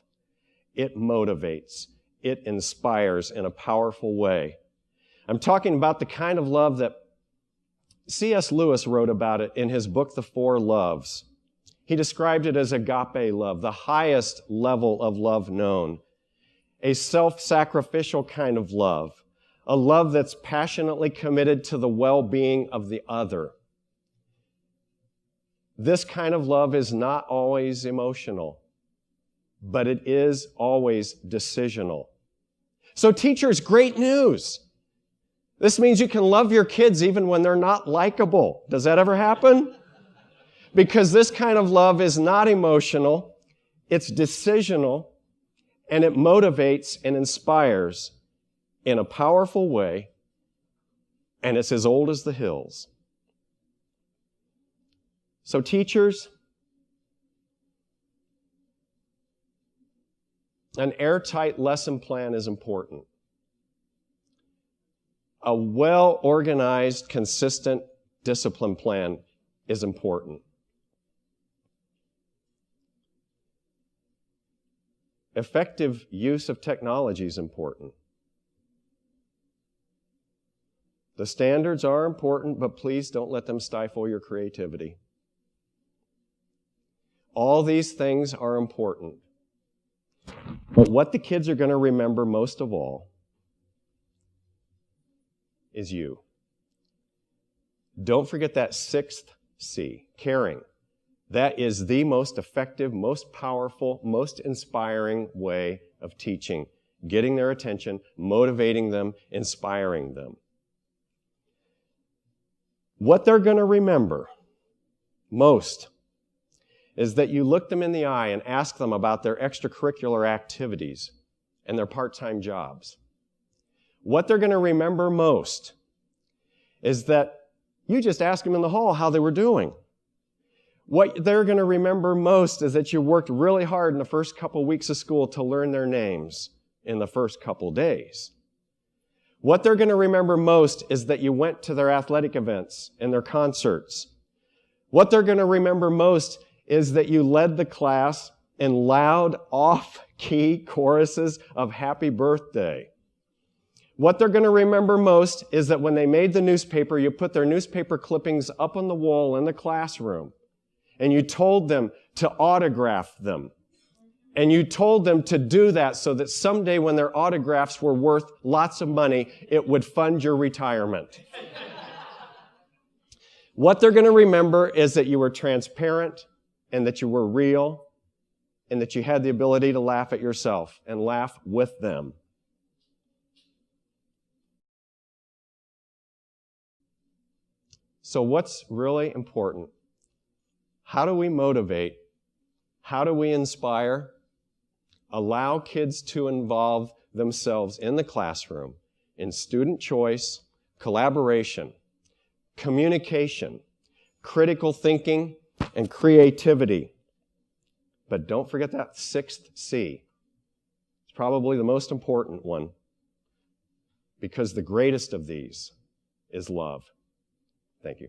It motivates. It inspires in a powerful way. I'm talking about the kind of love that C.S. Lewis wrote about it in his book, The Four Loves. He described it as agape love, the highest level of love known, a self-sacrificial kind of love, a love that's passionately committed to the well-being of the other. This kind of love is not always emotional, but it is always decisional. So teachers, great news. This means you can love your kids even when they're not likable. Does that ever happen? Because this kind of love is not emotional, it's decisional, and it motivates and inspires in a powerful way, and it's as old as the hills. So teachers, an airtight lesson plan is important. A well-organized, consistent discipline plan is important. effective use of technology is important. The standards are important, but please don't let them stifle your creativity. All these things are important. But what the kids are going to remember most of all is you. Don't forget that sixth C, caring. That is the most effective, most powerful, most inspiring way of teaching, getting their attention, motivating them, inspiring them. What they're going to remember most is that you look them in the eye and ask them about their extracurricular activities and their part-time jobs. What they're going to remember most is that you just asked them in the hall how they were doing. What they're going to remember most is that you worked really hard in the first couple weeks of school to learn their names in the first couple days. What they're going to remember most is that you went to their athletic events and their concerts. What they're going to remember most is that you led the class in loud, off-key choruses of happy birthday. What they're going to remember most is that when they made the newspaper, you put their newspaper clippings up on the wall in the classroom, and you told them to autograph them. And you told them to do that so that someday when their autographs were worth lots of money, it would fund your retirement. What they're going to remember is that you were transparent and that you were real and that you had the ability to laugh at yourself and laugh with them. So what's really important? How do we motivate? How do we inspire? Allow kids to involve themselves in the classroom in student choice, collaboration, communication, critical thinking, and creativity. But don't forget that sixth C. It's probably the most important one because the greatest of these is love. Thank you.